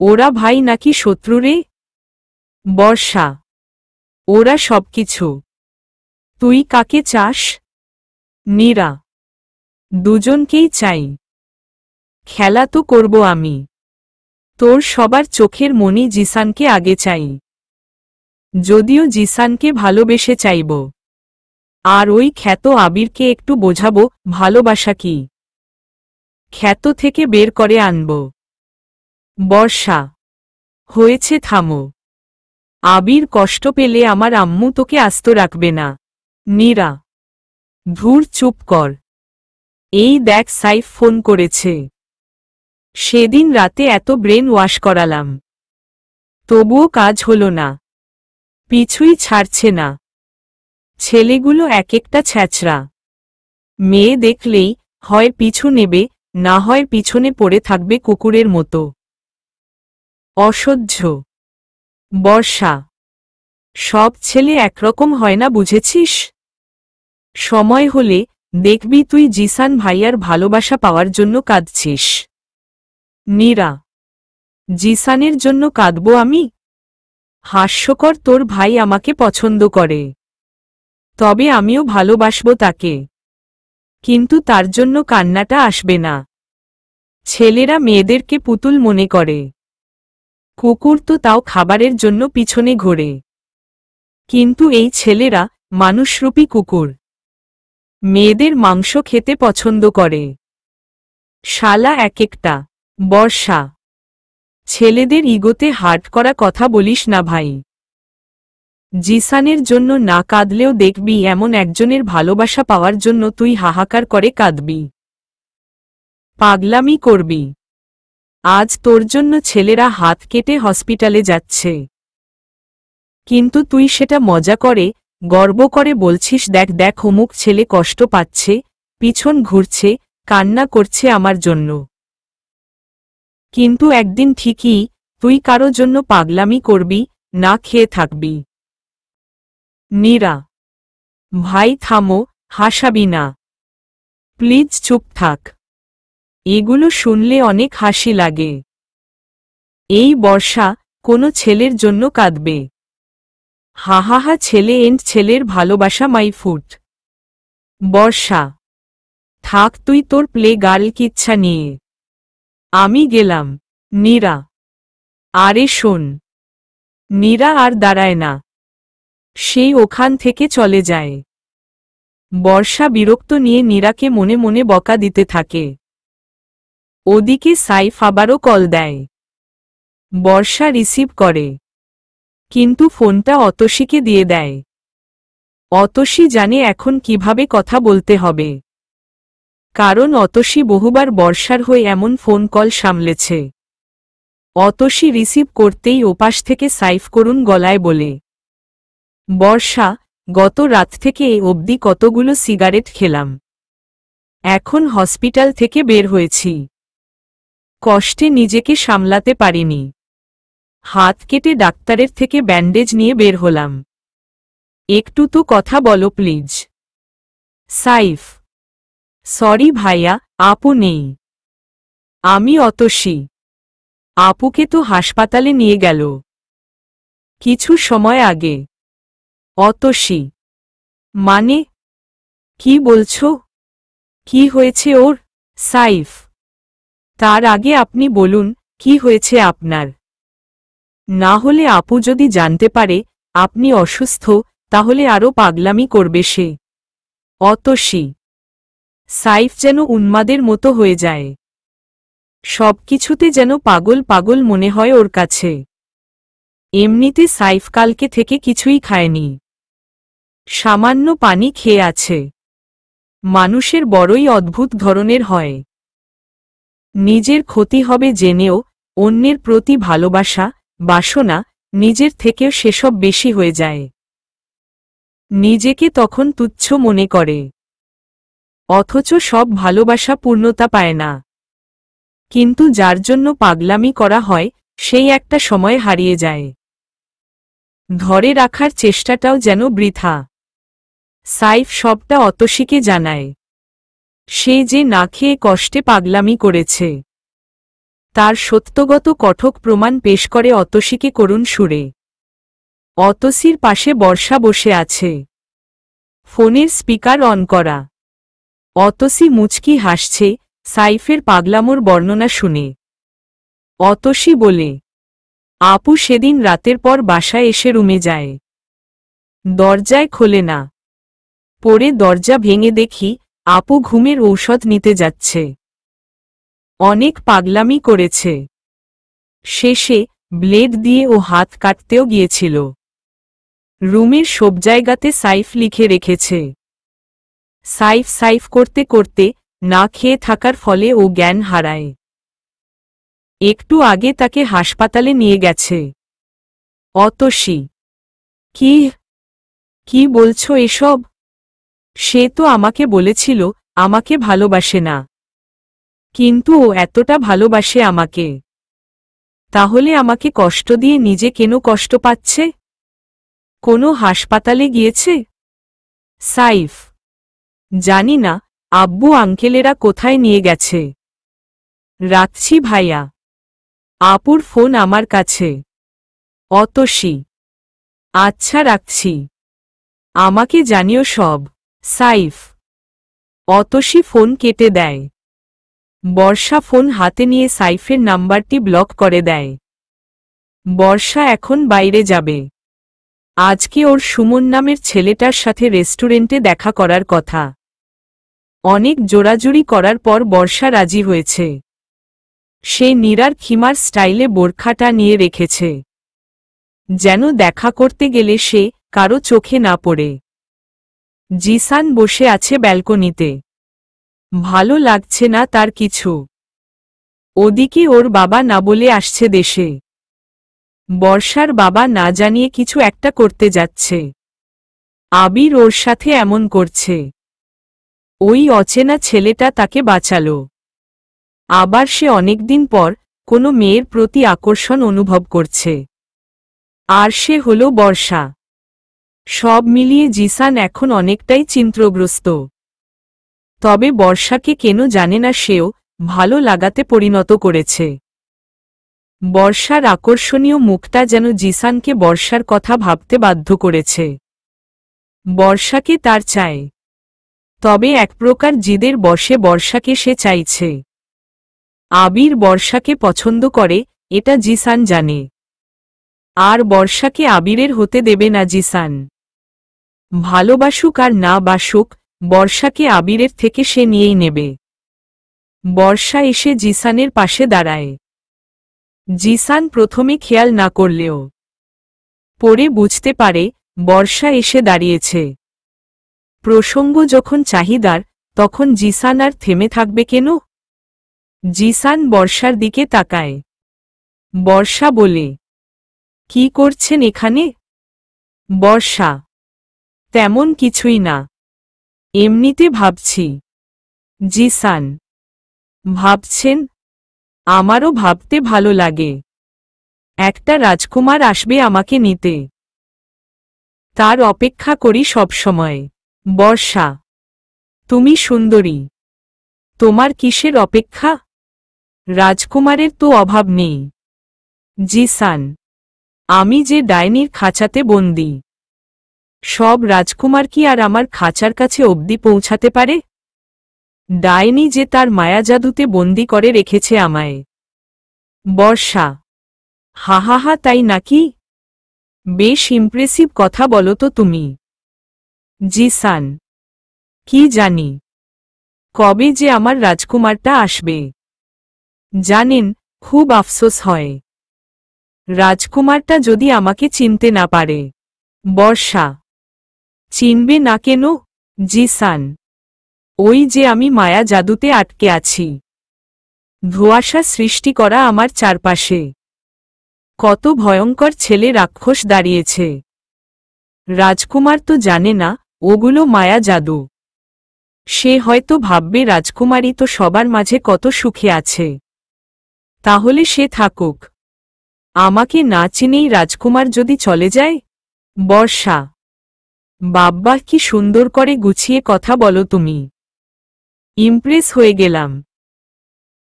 ওরা ভাই নাকি শত্রু রে? বর্ষা, ওরা সবকিছু। তুই কাকে চাস? নীরা, দুজনকেই চাই। খেলা তো করব আমি। তোর সবার চোখের মনি জিসানকে আগে চাই, যদিও জিসানকে ভালোবেসে চাইব। আর ওই খ্যাত আবিরকে একটু বোঝাবো ভালোবাসা কি, খ্যাত থেকে বের করে আনব। বর্ষা, হয়েছে, থামো। আবির কষ্ট পেলে আমার আম্মু তোকে আস্ত রাখবে না। নীরা, ধুর, চুপ কর। এই দেখ, সাইফ ফোন করেছে। সেদিন রাতে এত ব্রেন ওয়াশ করালাম, তবুও কাজ হলো না, পিছুই ছাড়ছে না। ছেলেগুলো এক একটা ছ্যাচড়া, মেয়ে দেখলেই হয় পিছু নেবে, না হয় পিছনে পড়ে থাকবে কুকুরের মতো। অসহ্য। বর্ষা, সব ছেলে একরকম হয় না, বুঝেছিস? সময় হলে দেখবি তুই জিসান ভাইয়ার ভালোবাসা পাওয়ার জন্য কাঁদছিস। নীরা, জিসানের জন্য কাঁদবো আমি? হাস্যকর, তোর ভাই আমাকে পছন্দ করে, তবে আমিও ভালোবাসবো তাকে, কিন্তু তার জন্য কান্নাটা আসবে না। ছেলেরা মেয়েদেরকে পুতুল মনে করে, কুকুর তো তাও খাবারের জন্য পিছনে ঘোরে, কিন্তু এই ছেলেরা মানুষরূপী কুকুর, মেয়েদের মাংস খেতে পছন্দ করে। শালা এক একটা। বর্ষা, ছেলেদের ইগোতে হার্ট করা কথা বলিস না ভাই। জিসানের জন্য না কাঁদলেও দেখবি এমন একজনের ভালোবাসা পাওয়ার জন্য তুই হাহাকার করে কাঁদবি, পাগলামি করবি। আজ তোর জন্য ছেলেরা হাত কেটে হসপিটালে যাচ্ছে, কিন্তু তুই সেটা মজা করে, গর্ব করে বলছিস, দেখ দেখ, অমুক ছেলে কষ্ট পাচ্ছে, পিছন ঘুরছে, কান্না করছে আমার জন্য। কিন্তু একদিন ঠিকই তুই কারো জন্য পাগলামি করবি, না খেয়ে থাকবি। নীরা, ভাই থামো, হাসাবি না, প্লিজ চুপ থাক। এগুলো শুনলে অনেক হাসি লাগে। এই বর্ষা কোনো ছেলের জন্য কাঁদবে? হাহাহা, ছেলে এন্ড ছেলের ভালোবাসা মাই ফুট। বর্ষা, থাক তুই তোর প্লে গার্ল কিচ্ছা নিয়ে, আমি গেলাম। নীরা, আরে শোন। নীরা আর দাঁড়ায় না, সেই ওখান থেকে চলে যায়। বর্ষা বিরক্ত নিয়ে নীরাকে মনে মনে বকা দিতে থাকে। ওদিকে সাইফ আবারও কল দেয়। বর্ষা রিসিভ করে, কিন্তু ফোনটা অতসীকে দিয়ে দেয়। অতসী জানে এখন কিভাবে কথা বলতে হবে, কারণ অতসী বহুবার বর্ষার হয়ে এমন ফোন কল সামলেছে। অতসী রিসিভ করতেই ওপাশ থেকে সাইফ করুণ গলায় বলে, বর্ষা, গত রাত থেকে এ অবধি কতগুলো সিগারেট খেলাম। এখন হসপিটাল থেকে বের হয়েছি। কষ্টে নিজেকে সামলাতে পারিনি। হাত কেটে ডাক্তারের থেকে ব্যান্ডেজ নিয়ে বের হলাম। একটু তো কথা বলো প্লিজ। সাইফ: সরি ভাইয়া, আপু নেই। আমি অতসী। আপুকে তো হাসপাতালে নিয়ে গেল কিছু সময় আগে। অতসী: মানে কি বলছো? কি হয়েছে ওর? সাইফ: তার আগে আপনি বলুন কি হয়েছে আপনার। না হলে আপু যদি জানতে পারে আপনি অসুস্থ তাহলে আরও পাগলামি করবে সে। অতসী: সাইফ যেন উন্মাদের মতো হয়ে যায়। সবকিছুতে যেন পাগল পাগল মনে হয় ওর কাছে। এমনিতে সাইফ কালকে থেকে কিছুই খায়নি, সামান্য পানি খেয়ে আছে। মানুষের বড়ই অদ্ভুত ধরনের হয়। নিজের ক্ষতি হবে জেনেও অন্যের প্রতি ভালোবাসা, বাসনা নিজের থেকেও সেসব বেশি হয়ে যায়। নিজেকে তখন তুচ্ছ মনে করে। অথচ সব ভালোবাসা পূর্ণতা পায় না। কিন্তু যার জন্য পাগলামি করা হয় সেই একটা সময় হারিয়ে যায়। ধরে রাখার চেষ্টাটাও যেন বৃথা। সাইফ সবটা অতসীকে জানায়। সে যে না খেয়ে কষ্টে পাগলামি করেছে তার সত্যগত কঠোর প্রমাণ পেশ করে অতসীকে করুণ সুরে। অতসীর পাশে বর্ষা বসে আছে, ফোনের স্পিকার অন করা। অতসী মুচকি হাসছে সাইফের পাগলামোর বর্ণনা শুনে। অতসী বলে, আপু সেদিন রাতের পর বাসায় এসে রুমে যায়, দরজায় খোলে না। পরে দরজা ভেঙে দেখি আপু ঘুমের ঔষধ নিতে যাচ্ছে। অনেক পাগলামি করেছে। শেষে ব্লেড দিয়ে ও হাত কাটতেও গিয়েছিল। রুমের সব জায়গাতে সাইফ লিখে রেখেছে। সাইফ সাইফ করতে করতে না খেয়ে থাকার ফলে ও জ্ঞান হারায়। একটু আগে তাকে হাসপাতালে নিয়ে গেছে। অতসী: কি কি বলছো এসব? সে তো আমাকে বলেছিল আমাকে ভালোবাসে না, কিন্তু ও এতটা ভালোবাসে আমাকে। তাহলে আমাকে কষ্ট দিয়ে নিজে কেন কষ্ট পাচ্ছে? কোনো হাসপাতালে গিয়েছে? সাইফ: জানি না, আব্বু আঙ্কেলেরা কোথায় নিয়ে গেছে। রাখছি ভাইয়া, আপুর ফোন আমার কাছে। অতসী: আচ্ছা রাখছি, আমাকে জানিও সব। সাইফ। অতসী ফোন কেটে দেয়। বর্ষা ফোন হাতে নিয়ে সাইফের নাম্বারটি ব্লক করে দেয়। বর্ষা এখন বাইরে যাবে। আজকে ওর সুমন নামের ছেলেটার সাথে রেস্টুরেন্টে দেখা করার কথা। অনেক জোরাজুরি করার পর বর্ষা রাজি হয়েছে। সে নীরার খিমার স্টাইলে বোরখাটা নিয়ে রেখেছে, যেন দেখা করতে গেলে সে কারো চোখে না পড়ে। জিসান বসে আছে ব্যালকনিতে। ভালো লাগছে না তার কিছু। ওদিকে ওর বাবা না বলে আসছে দেশে। বর্ষার বাবা না জানিয়ে কিছু একটা করতে যাচ্ছে। আবির ওর সাথে এমন করছে। ওই অচেনা ছেলেটা তাকে বাঁচালো। আবার সে অনেকদিন পর কোনো মেয়ের প্রতি আকর্ষণ অনুভব করছে। আর সে হল বর্ষা। সব মিলিয়ে জিসান এখন অনেকটাই চিন্তাগ্রস্ত। তবে বর্ষাকে কেন জানে না সেও ভালো লাগাতে পরিণত করেছে। বর্ষার আকর্ষণীয় মুখটা যেন জিসানকে বর্ষার কথা ভাবতে বাধ্য করেছে। বর্ষাকে তার চায়, তবে এক প্রকার জিদের বশে বর্ষাকে সে চাইছে। আবির বর্ষাকে পছন্দ করে এটা জিসান জানে। আর বর্ষাকে আবিরের হতে দেবে না জিসান। ভালোবাসুক আর না বাসুক, বর্ষাকে আবিরের থেকে সে নিয়েই নেবে। বর্ষা এসে জিসানের পাশে দাঁড়ায়। জিসান প্রথমে খেয়াল না করলেও পরে বুঝতে পারে বর্ষা এসে দাঁড়িয়েছে। প্রসঙ্গ যখন চাহিদার, তখন জিসান আর থেমে থাকবে কেন? জিসান বর্ষার দিকে তাকায়। বর্ষা বলে, কি করছেন এখানে? বর্ষা: তেমন কিছুই না, এমনিতে ভাবছি। জিসান, ভাবছেন? আমারও ভাবতে ভালো লাগে। একটা রাজকুমার আসবে আমাকে নিতে, তার অপেক্ষা করি সবসময়। বর্ষা, তুমি সুন্দরী, তোমার কিসের অপেক্ষা? রাজকুমারের তো অভাব নেই। জিসান, আমি যে ডাইনির খাঁচাতে বন্দী, সব রাজকুমার কি আর আমার খাঁচার কাছে অবধি পৌঁছাতে পারে? ডাইনি যে তার মায়াজাদুতে বন্দী করে রেখেছে আমায়। বর্ষা, হাহাহা, তাই নাকি? বেশ ইমপ্রেসিভ কথা বলো তো তুমি। জিসান, কি জানি কবে যে আমার রাজকুমারটা আসবে। জানেন, খুব আফসোস হয় রাজকুমারটা যদি আমাকে চিনতে না পারে। বর্ষা, চিনবে না কেন? জিসান, ওই যে আমি মায়া জাদুতে আটকে আছি, ধোঁয়াশা সৃষ্টি করা আমার চারপাশে। কত ভয়ঙ্কর ছেলে রাক্ষস দাঁড়িয়েছে। রাজকুমার তো জানে না ওগুলো মায়া জাদু। সে হয়তো ভাববে রাজকুমারী তো সবার মাঝে কত সুখে আছে, তাহলে সে থাকুক। আমাকে না চিনেই রাজকুমার যদি চলে যায়। বর্ষা, বাব্বা, কি সুন্দর করে গুছিয়ে কথা বলো তুমি। ইমপ্রেস হয়ে গেলাম।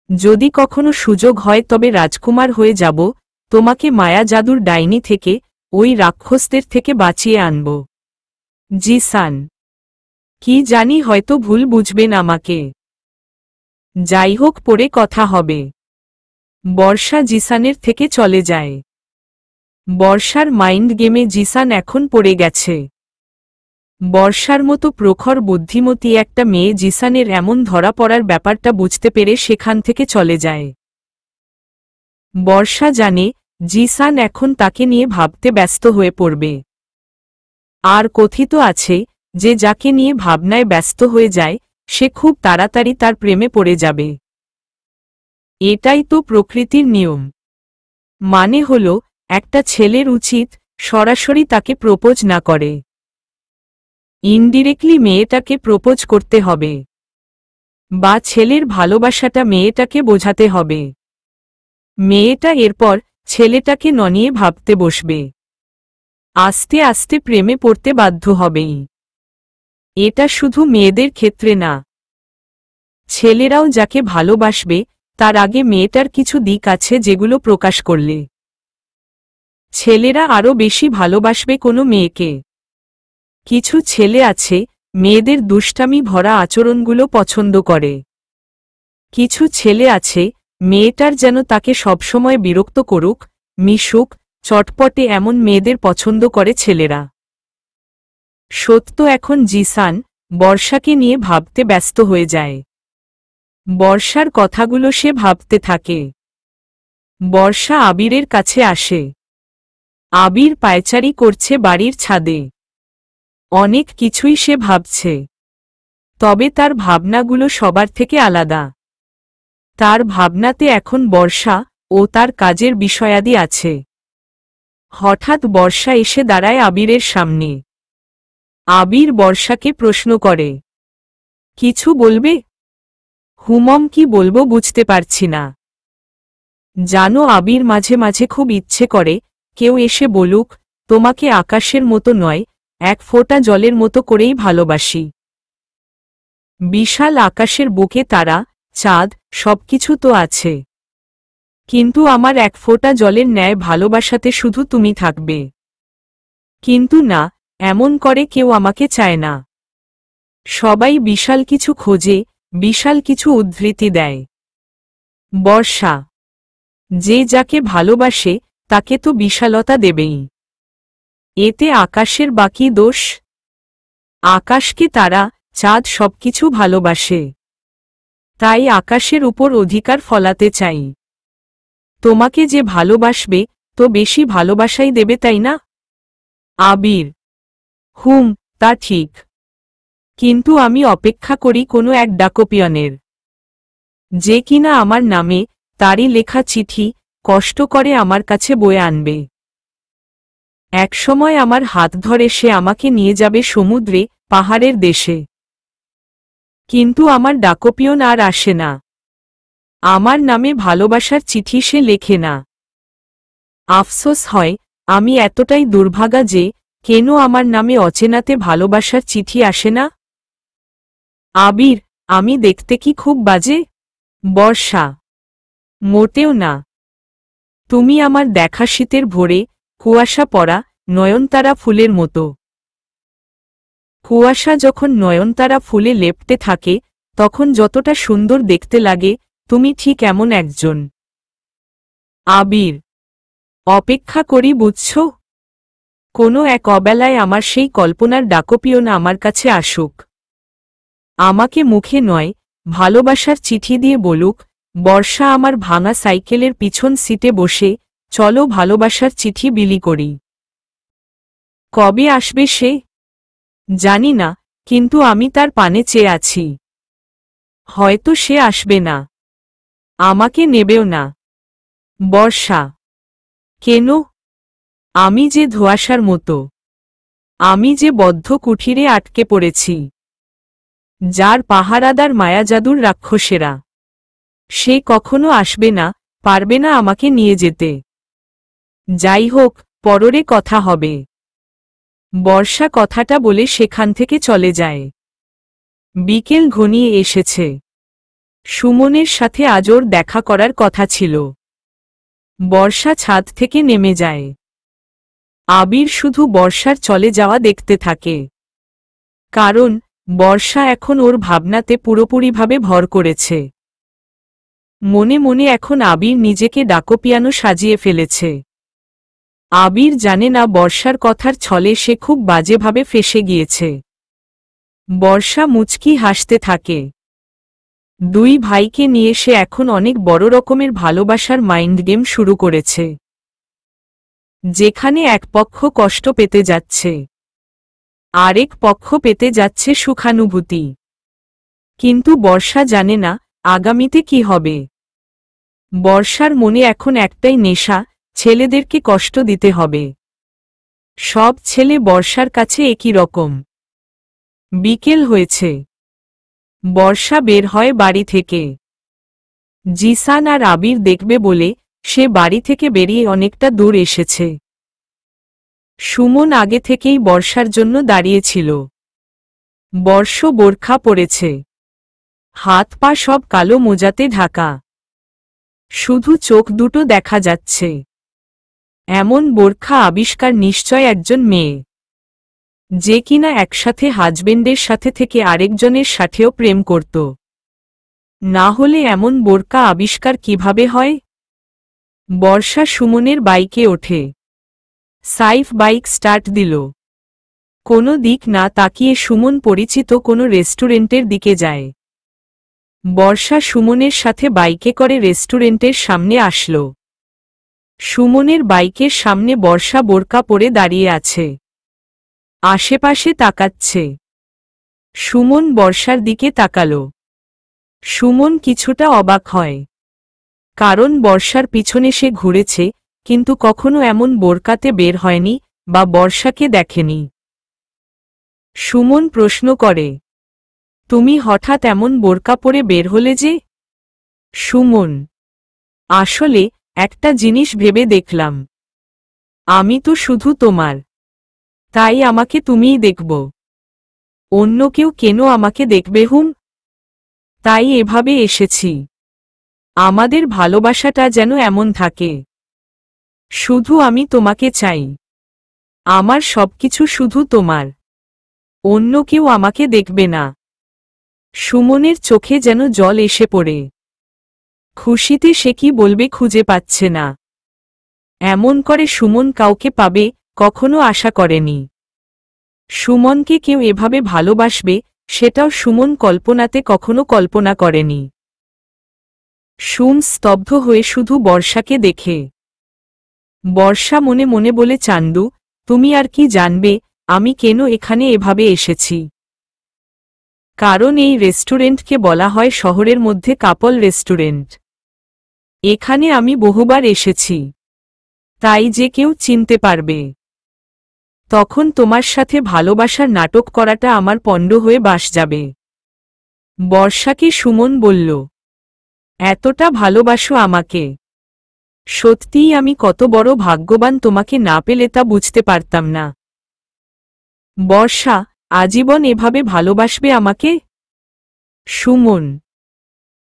যদি কখনো সুযোগ হয় তবে রাজকুমার হয়ে যাব, তোমাকে মায়া জাদুর ডাইনি থেকে, ওই রাক্ষসদের থেকে বাঁচিয়ে আনব। জিসান, কি জানি হয়তো ভুল বুঝবেন আমাকে। যাই হোক, পরে কথা হবে। বর্ষা জিসানের থেকে চলে যায়। বর্ষার মাইন্ড গেমে জিসান এখন পড়ে গেছে। বর্ষার মতো প্রখর বুদ্ধিমতী একটা মেয়ে জিসানের এমন ধরা পড়ার ব্যাপারটা বুঝতে পেরে সেখান থেকে চলে যায়। বর্ষা জানে জিসান এখন তাকে নিয়ে ভাবতে ব্যস্ত হয়ে পড়বে। আর কথিত আছে যে যাকে নিয়ে ভাবনায় ব্যস্ত হয়ে যায় সে খুব তাড়াতাড়ি তার প্রেমে পড়ে যাবে। এটাই তো প্রকৃতির নিয়ম। মানে হল, একটা ছেলের উচিত সরাসরি তাকে প্রপোজ না করে, ইনডিরেক্টলি মেয়েটাকে প্রপোজ করতে হবে, বা ছেলের ভালোবাসাটা মেয়েটাকে বোঝাতে হবে। মেয়েটা এরপর ছেলেটাকে নিয়ে ভাবতে বসবে, আস্তে আস্তে প্রেমে পড়তে বাধ্য হবেই। এটা শুধু মেয়েদের ক্ষেত্রে না, ছেলেরাও যাকে ভালোবাসবে তার আগে মেয়েটার কিছু দিক আছে যেগুলো প্রকাশ করলে ছেলেরা আরও বেশি ভালোবাসবে কোনো মেয়েকে। কিছু ছেলে আছে মেয়েদের দুষ্টামি ভরা আচরণগুলো পছন্দ করে। কিছু ছেলে আছে মেয়েটার যেন তাকে সবসময় বিরক্ত করুক, মিশুক, চটপটে এমন মেয়েদের পছন্দ করে ছেলেরা। সত্য, এখন জিসান বর্ষাকে নিয়ে ভাবতে ব্যস্ত হয়ে যায়। বর্ষার কথাগুলো সে ভাবতে থাকে। বর্ষা আবিরের কাছে আসে। আবির পায়চারি করছে বাড়ির ছাদে। অনেক কিছুই সে ভাবছে, তবে তার ভাবনাগুলো সবার থেকে আলাদা। তার ভাবনাতে এখন বর্ষা ও তার কাজের বিষয়াদি আছে। হঠাৎ বর্ষা এসে দাঁড়ায় আবিরের সামনে। আবির বর্ষাকে প্রশ্ন করে, কিছু বলবে? হুমম, কি বলবো বুঝতে পারছি না। জানো, আবির মাঝে মাঝে খুব ইচ্ছে করে কেউ এসে বলুক, তোমাকে আকাশের মতো নয়, এক ফোঁটা জলের মতো করেই ভালোবাসি। বিশাল আকাশের বুকে তারা, চাঁদ, সবকিছু তো আছে, কিন্তু আমার এক ফোঁটা জলের ন্যায় ভালোবাসাতে শুধু তুমি থাকবে। কিন্তু না, এমন করে কেউ আমাকে চায় না। সবাই বিশাল কিছু খোঁজে, বিশাল কিছু উদ্ধৃতি দেয়। বর্ষা, যে যাকে ভালোবাসে তাকে তো বিশালতা দেবেই। এতে আকাশের বাকি দোষ? আকাশকে তারা, চাঁদ সবকিছু ভালোবাসে, তাই আকাশের উপর অধিকার ফলাতে চাই। তোমাকে যে ভালোবাসবে তো বেশি ভালোবাসাই দেবে, তাই না? আবির, হুম, তা ঠিক, কিন্তু আমি অপেক্ষা করি কোনো এক ডাকপিয়নের, যে কিনা আমার নামে তারই লেখা চিঠি কষ্ট করে আমার কাছে বয়ে আনবে। একসময় আমার হাত ধরে সে আমাকে নিয়ে যাবে সমুদ্রে, পাহাড়ের দেশে। কিন্তু আমার ডাকপিয়ন আর আসে না। আমার নামে ভালোবাসার চিঠি সে লেখে না। আফসোস হয়, আমি এতটাই দুর্ভাগা যে কেন আমার নামে অচেনাতে ভালোবাসার চিঠি আসে না। আবির, আমি দেখতে কি খুব বাজে? বর্ষা: মোটেও না। তুমি আমার দেখা শীতের ভোরে কুয়াশা পড়া নয়নতারা ফুলের মতো। কুয়াশা যখন নয়নতারা ফুলে লেপ্টে থাকে তখন যতটা সুন্দর দেখতে লাগে, তুমি ঠিক এমন একজন। আবির: অপেক্ষা করি বুঝছ। কোনো এক অবেলায় আমার সেই কল্পনার ডাকপিয়ন আমার কাছে আসুক। আমাকে মুখে নয়, ভালোবাসার চিঠি দিয়ে বলুক, বর্ষা আমার ভাঙা সাইকেলের পিছন সিটে বসে, চলো ভালোবাসার চিঠি বিলি করি। কবে আসবে সে জানি না, কিন্তু আমি তার পানে চেয়ে আছি। হয়তো সে আসবে না, আমাকে নেবেও না। বর্ষা: কেন? আমি যে ধোঁয়াশার মতো। আমি যে বদ্ধ কুঠিরে আটকে পড়েছি, যার পাহারাদার মায়াজাদুর রাক্ষসেরা। সে কখনো আসবে না, পারবে না আমাকে নিয়ে যেতে। যাই হোক, পররে কথা হবে। বর্ষা কথাটা বলে সেখান থেকে চলে যায়। বিকেল ঘনিয়ে এসেছে। সুমনের সাথে আজ ওর দেখা করার কথা ছিল। বর্ষা ছাদ থেকে নেমে যায়। আবির শুধু বর্ষার চলে যাওয়া দেখতে থাকে। কারণ বর্ষা এখন ওর ভাবনাতে পুরোপুরিভাবে ভর করেছে। মনে মনে এখন আবির নিজেকে ডাকপিয়ানো সাজিয়ে ফেলেছে। আবির জানে না বর্ষার কথার ছলে সে খুব বাজেভাবে ফেঁসে গিয়েছে। বর্ষা মুচকি হাসতে থাকে। দুই ভাইকে নিয়ে সে এখন অনেক বড় রকমের ভালোবাসার মাইন্ড গেম শুরু করেছে, যেখানে এক পক্ষ কষ্ট পেতে যাচ্ছে, আরেক পক্ষ পেতে যাচ্ছে সুখানুভূতি। কিন্তু বর্ষা জানে না আগামীতে কি হবে। বর্ষার মনে এখন একটাই নেশা, ছেলেদেরকে কষ্ট দিতে হবে। সব ছেলে বর্ষার কাছে একই রকম। বিকেল হয়েছে। বর্ষা বের হয় বাড়ি থেকে। জিসান আর আবির দেখবে বলে সে বাড়ি থেকে বেরিয়ে অনেকটা দূর এসেছে। সুমন আগে থেকেই বর্ষার জন্য দাঁড়িয়েছিল। বর্ষ বোরখা পরেছে, হাত পা সব কালো মোজাতে ঢাকা। শুধু চোখ দুটো দেখা যাচ্ছে। এমন বোরখা আবিষ্কার নিশ্চয় একজন মেয়ে, যে কিনা একসাথে হাজবেন্ডের সাথে থেকে আরেকজনের সাথেও প্রেম করত। না হলে এমন বোরকা আবিষ্কার কিভাবে হয়? বর্ষা সুমনের বাইকে ওঠে। সাইফ বাইক স্টার্ট দিল। কোনো দিক না তাকিয়ে সুমন পরিচিত কোনো রেস্টুরেন্টের দিকে যায়। বর্ষা সুমনের সাথে বাইকে করে রেস্টুরেন্টের সামনে আসল। সুমনের বাইকের সামনে বর্ষা বোরকা পরে দাঁড়িয়ে আছে। আশেপাশে তাকাচ্ছে। সুমন বর্ষার দিকে তাকালো। সুমন কিছুটা অবাক হয়, কারণ বর্ষার পিছনে সে ঘুরেছে, কিন্তু কখনো এমন বোরকাতে বের হয়নি বা বর্ষাকে দেখেনি। সুমন প্রশ্ন করে, তুমি হঠাৎ এমন বোরকা পরে বের হলে যে? সুমন: আসলে একটা জিনিস ভেবে দেখলাম, আমি তো শুধু তোমার, তাই আমাকে তুমিই দেখব। অন্য কেউ কেন আমাকে দেখবে হুম? তাই এভাবে এসেছি। আমাদের ভালোবাসাটা যেন এমন থাকে, শুধু আমি তোমাকে চাই। আমার সবকিছু শুধু তোমার, অন্য কেউ আমাকে দেখবে না। সুমনের চোখে যেন জল এসে পড়ে। খুশিতে সে কি বলবে খুঁজে পাচ্ছে না। এমন করে সুমন কাউকে পাবে কখনো আশা করেনি। সুমনকে কেউ এভাবে ভালোবাসবে সেটাও সুমন কল্পনাতে কখনো কল্পনা করেনি। সুম স্তব্ধ হয়ে শুধু বর্ষাকে দেখে। বর্ষা মনে মনে বলে, চান্দু, তুমি আর কি জানবে আমি কেন এখানে এভাবে এসেছি? কারণ এই রেস্টুরেন্টকে বলা হয় শহরের মধ্যে কাপল রেস্টুরেন্ট। এখানে আমি বহুবার এসেছি, তাই যে কেউ চিনতে পারবে। তখন তোমার সাথে ভালোবাসার নাটক করাটা আমার পণ্ড হয়ে বাস যাবে। বর্ষাকে সুমন বলল, এতটা ভালোবাসো আমাকে? সত্যিই আমি কত বড় ভাগ্যবান, তোমাকে না পেলে তা বুঝতে পারতাম না। বর্ষা, আজীবন এভাবে ভালোবাসবে আমাকে? সুমন,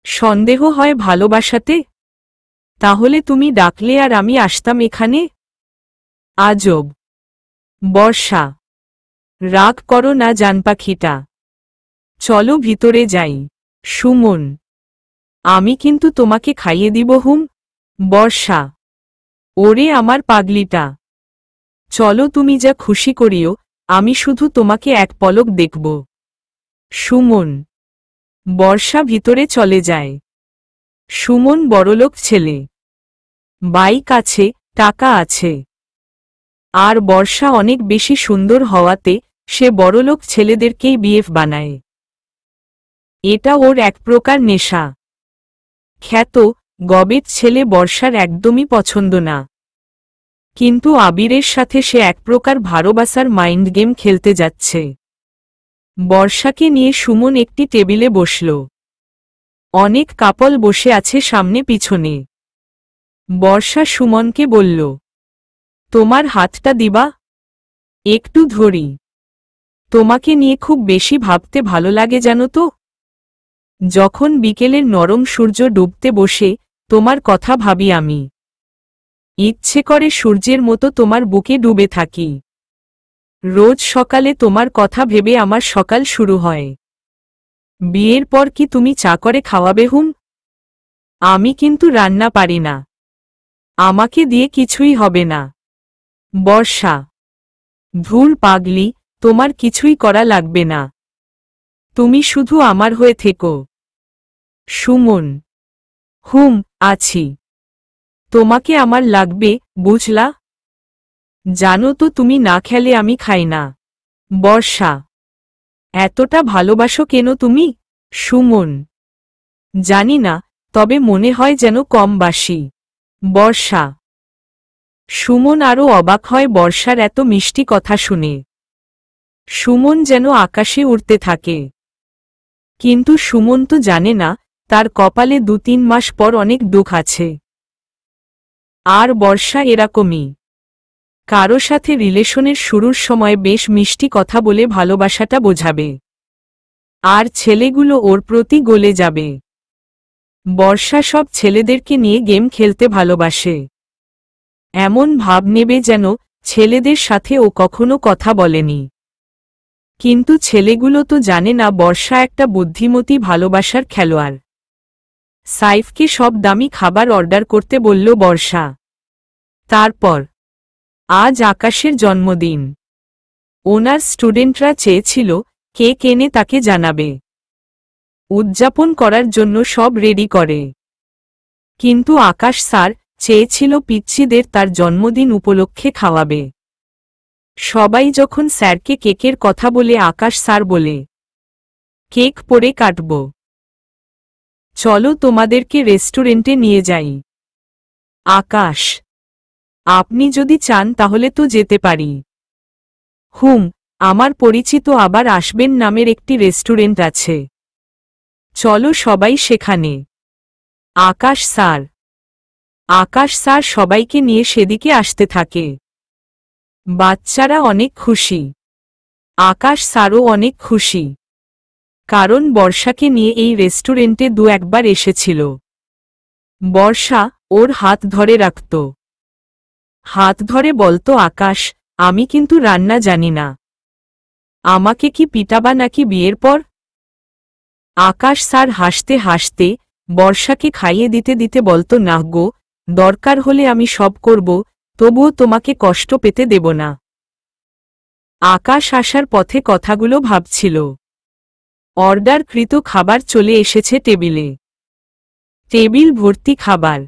সন্দেহ হয় ভালোবাসাতে? তাহলে তুমি ডাকলে আর আমি আসতাম এখানে? আজব। বর্ষা, রাগ করো না জানপাখিটা, চলো ভিতরে যাই। সুমন, আমি কিন্তু তোমাকে খাইয়ে দিব হুম। বর্ষা, ওরে আমার পাগলিটা, চলো তুমি যা খুশি করিও, আমি শুধু তোমাকে এক পলক দেখব। সুমন। বর্ষা ভিতরে চলে যায়। সুমন বড়লোক ছেলে, বাইক আছে, টাকা আছে। আর বর্ষা অনেক বেশি সুন্দর হওয়াতে সে বড়লোক ছেলেদেরকেই বিএফ বানায়। এটা ওর এক প্রকার নেশা। খ্যাত গবেট ছেলে বর্ষার একদমই পছন্দ না, কিন্তু আবিরের সাথে সে এক প্রকার ভালোবাসার মাইন্ড গেম খেলতে যাচ্ছে। বর্ষাকে নিয়ে সুমন একটি টেবিলে বসল। অনেক কাপল বসে আছে সামনে পিছনে। বর্ষা সুমনকে বলল, তোমার হাতটা দিবা? একটু ধরি। তোমাকে নিয়ে খুব বেশি ভাবতে ভালো লাগে জানো তো। যখন বিকেলের নরম সূর্য ডুবতে বসে তোমার কথা ভাবি আমি। ইচ্ছে করে সূর্যের মতো তোমার বুকে ডুবে থাকি। রোজ সকালে তোমার কথা ভেবে আমার সকাল শুরু হয়। বিয়ের পর কি তুমি চা করে খাওয়াবে হুম? আমি কিন্তু রান্না পারি না, আমাকে দিয়ে কিছুই হবে না। বর্ষা, ধুর পাগলি, তোমার কিছুই করা লাগবে না, তুমি শুধু আমার হয়ে থেকো। সুমন, হুম, আছি। তোমাকে আমার লাগবে, বুঝলা? জানো তো তুমি না খেলে আমি খাই না। বর্ষা, এতটা ভালোবাসো কেন তুমি? সুমন, জানি না, তবে মনে হয় যেন কম বাসি। বর্ষা। সুমন আরও অবাক হয় বর্ষার এত মিষ্টি কথা শুনে। সুমন যেন আকাশে উড়তে থাকে। কিন্তু সুমন তো জানে না তার কপালে 2-3 মাস পর অনেক দুঃখ আছে। আর বর্ষা এরকমই, কারো সাথে রিলেশনের শুরুর সময় বেশ মিষ্টি কথা বলে ভালোবাসাটা বোঝাবে, আর ছেলেগুলো ওর প্রতি গলে যাবে। বর্ষা সব ছেলেদেরকে নিয়ে গেম খেলতে ভালোবাসে। এমন ভাব নেবে যেন ছেলেদের সাথে ও কখনো কথা বলেনি। কিন্তু ছেলেগুলো তো জানে না বর্ষা একটা বুদ্ধিমতী ভালোবাসার খেলোয়াড়। সাইফকে সব দামি খাবার অর্ডার করতে বলল বর্ষা। তারপর আজ আকাশের জন্মদিন। ওনার স্টুডেন্টরা চেয়েছিল কেক এনে তাকে জানাবে। উদযাপন করার জন্য সব রেডি করে। কিন্তু আকাশ স্যার চেয়েছিল পিচ্চিদের তার জন্মদিন উপলক্ষে খাওয়াবে। সবাই যখন স্যারকে কেকের কথা বলে আকাশ স্যার বলে, কেক পরে কাটব, চলো তোমাদেরকে রেস্টুরেন্টে নিয়ে যাই। আকাশ, আপনি যদি চান তাহলে তো যেতে পারি। হুম, আমার পরিচিত আবার আসবেন নামের একটি রেস্টুরেন্ট আছে, চলো সবাই সেখানে। আকাশ স্যার সবাইকে নিয়ে সেদিকে আসতে থাকে। বাচ্চারা অনেক খুশি, আকাশ স্যারও অনেক খুশি, কারণ বর্ষাকে নিয়ে এই রেস্টুরেন্টে 2-1 বার এসেছিল। বর্ষা ওর হাত ধরে রাখত, হাত ধরে বলতো, আকাশ, আমি কিন্তু রান্না জানি না, আমাকে কি পিটাবা নাকি বিয়ের পর? আকাশ স্যার হাসতে হাসতে বর্ষাকে খাইয়ে দিতে দিতে বলতো, না গো, দরকার হলে আমি সব করব, তবুও তোমাকে কষ্ট পেতে দেব না। আকাশ আসার পথে কথাগুলো ভাবছিল। অর্ডারকৃত খাবার চলে এসেছে টেবিলে। টেবিল ভর্তি খাবার।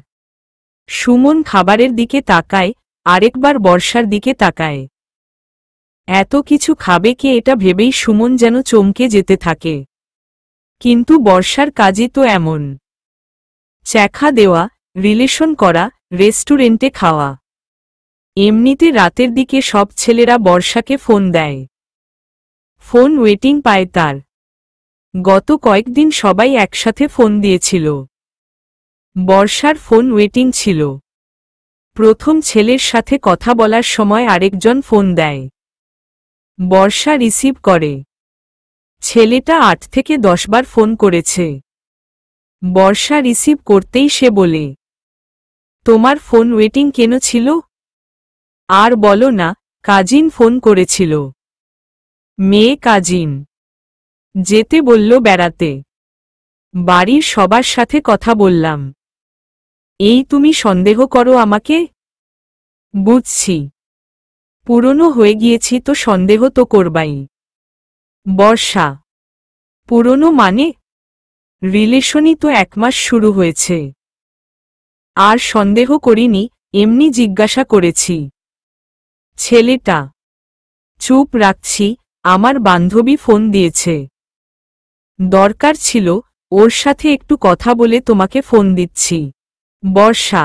সুমন খাবারের দিকে তাকায়, আরেকবার বর্ষার দিকে তাকায়। এত কিছু খাবে কে, এটা ভেবেই সুমন যেন চমকে যেতে থাকে। কিন্তু বর্ষার কাজই তো এমন, চ্যাখা দেওয়া, রিলেশন করা, রেস্টুরেন্টে খাওয়া। এমনিতে রাতের দিকে সব ছেলেরা বর্ষাকে ফোন দেয়। ফোন ওয়েটিং পায় তার। গত কয়েকদিন সবাই একসাথে ফোন দিয়েছিল। বর্ষার ফোন ওয়েটিং ছিল। প্রথম ছেলের সাথে কথা বলার সময় আরেকজন ফোন দেয়। বর্ষা রিসিভ করে। ছেলেটা 8 থেকে 10 বার ফোন করেছে। বর্ষা রিসিভ করতেই সে বলে, তোমার ফোন ওয়েটিং কেন ছিল? আর বলো না, কাজিন ফোন করেছিল। মেয়ে কাজিন যেতে বলল বেড়াতে। বাড়ির সবার সাথে কথা বললাম। এই তুমি সন্দেহ করো আমাকে? বুঝছি, পুরনো হয়ে গিয়েছি তো সন্দেহ তো করবাই। বর্ষা, পুরনো মানে? রিলেশনই তো 1 মাস শুরু হয়েছে। আর সন্দেহ করিনি, এমনি জিজ্ঞাসা করেছি। ছেলেটা, চুপ রাখছি, আমার বান্ধবী ফোন দিয়েছে। দরকার ছিল, ওর সাথে একটু কথা বলে তোমাকে ফোন দিচ্ছি। বর্ষা,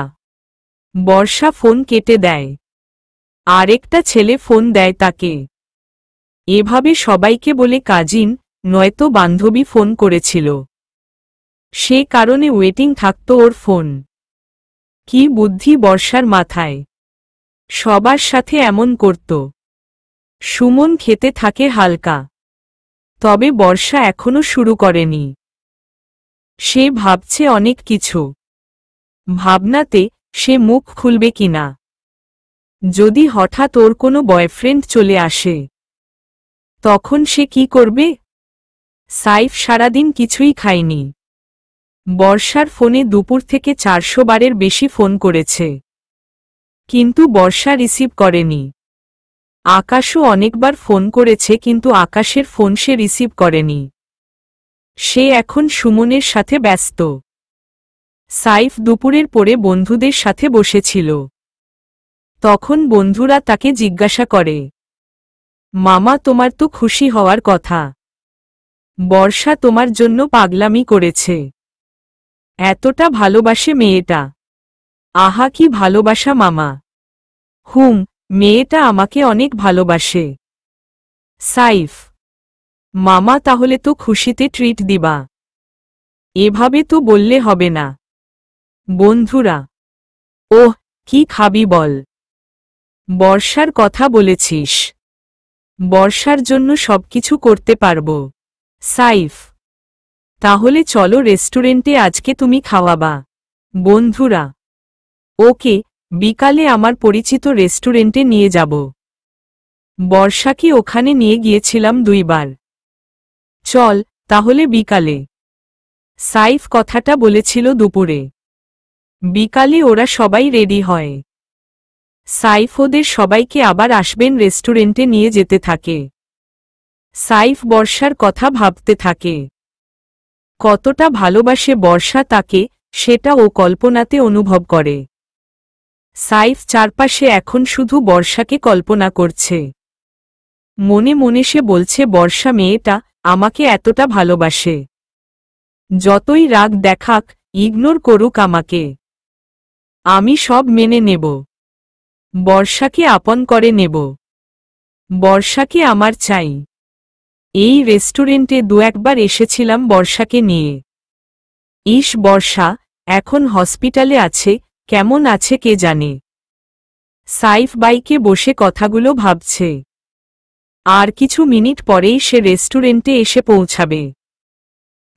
বর্ষা ফোন কেটে দেয়। আরেকটা ছেলে ফোন দেয় তাকে। এভাবে সবাইকে বলে কাজিন, নয়তো বান্ধবী ফোন করেছিল। সে কারণে ওয়েটিং থাকতো ওর ফোন। কি বুদ্ধি বর্ষার মাথায়! সবার সাথে এমন করত। সুমন খেতে থাকে হালকা। তবে বর্ষা এখনো শুরু করেনি। সে ভাবছে অনেক কিছু। ভাবনাতে সে মুখ খুলবে কিনা। যদি হঠাৎ ওর কোনো বয়ফ্রেন্ড চলে আসে, তখন সে কি করবে? সাইফ সারাদিন কিছুই খায়নি। বর্ষার ফোনে দুপুর থেকে 400 বারের বেশি ফোন করেছে। কিন্তু বর্ষা রিসিভ করেনি। আকাশও অনেকবার ফোন করেছে কিন্তু আকাশের ফোন সে রিসিভ করেনি। সে এখন সুমনের সাথে ব্যস্ত। সাইফ দুপুরের পরে বন্ধুদের সাথে বসেছিল। তখন বন্ধুরা তাকে জিজ্ঞাসা করে, মামা তোমার তো খুশি হওয়ার কথা। বর্ষা তোমার জন্য পাগলামি করেছে। এতটা ভালোবাসে মেয়েটা। আহা কি ভালোবাসা মামা। মেয়েটা আমাকে অনেক ভালোবাসে। সাইফ, মামা তাহলে তো খুশিতে ট্রিট দিবা। এভাবে তো বললে হবে না। বন্ধুরা, ওহ, কি খাবি বল। বর্ষার কথা বলেছিস। বর্ষার জন্য সবকিছু করতে পারবো। সাইফ, তাহলে চলো রেস্টুরেন্টে আজকে তুমি খাওয়াবা। বন্ধুরা, ওকে, বিকালে আমার পরিচিত রেস্টুরেন্টে নিয়ে যাব। বর্ষাকে ওখানে নিয়ে গিয়েছিলাম 2 বার। চল, তাহলে বিকালে। সাইফ কথাটা বলেছিল দুপুরে। বিকালে ওরা সবাই রেডি হয়। সাইফ ওদের সবাইকে আবার আসবেন রেস্টুরেন্টে নিয়ে যেতে থাকে। সাইফ বর্ষার কথা ভাবতে থাকে। কতটা ভালোবাসে বর্ষা তাকে, সেটা ও কল্পনাতে অনুভব করে। সাইফ চারপাশে এখন শুধু বর্ষাকে কল্পনা করছে। মনে মনে সে বলছে বর্ষা মেয়েটা আমাকে এতটা ভালোবাসে। যতই রাগ দেখাক, ইগনোর করুক আমাকে, আমি সব মেনে নেব। বর্ষাকে আপন করে নেব। বর্ষাকে আমার চাই। এই রেস্টুরেন্টে 2-1 বার এসেছিলাম বর্ষাকে নিয়ে। বর্ষা এখন হসপিটালে আছে, কেমন আছে কে জানে। সাইফ বাইকে বসে কথাগুলো ভাবছে। আর কিছু মিনিট পরেই সে রেস্টুরেন্টে এসে পৌঁছাবে।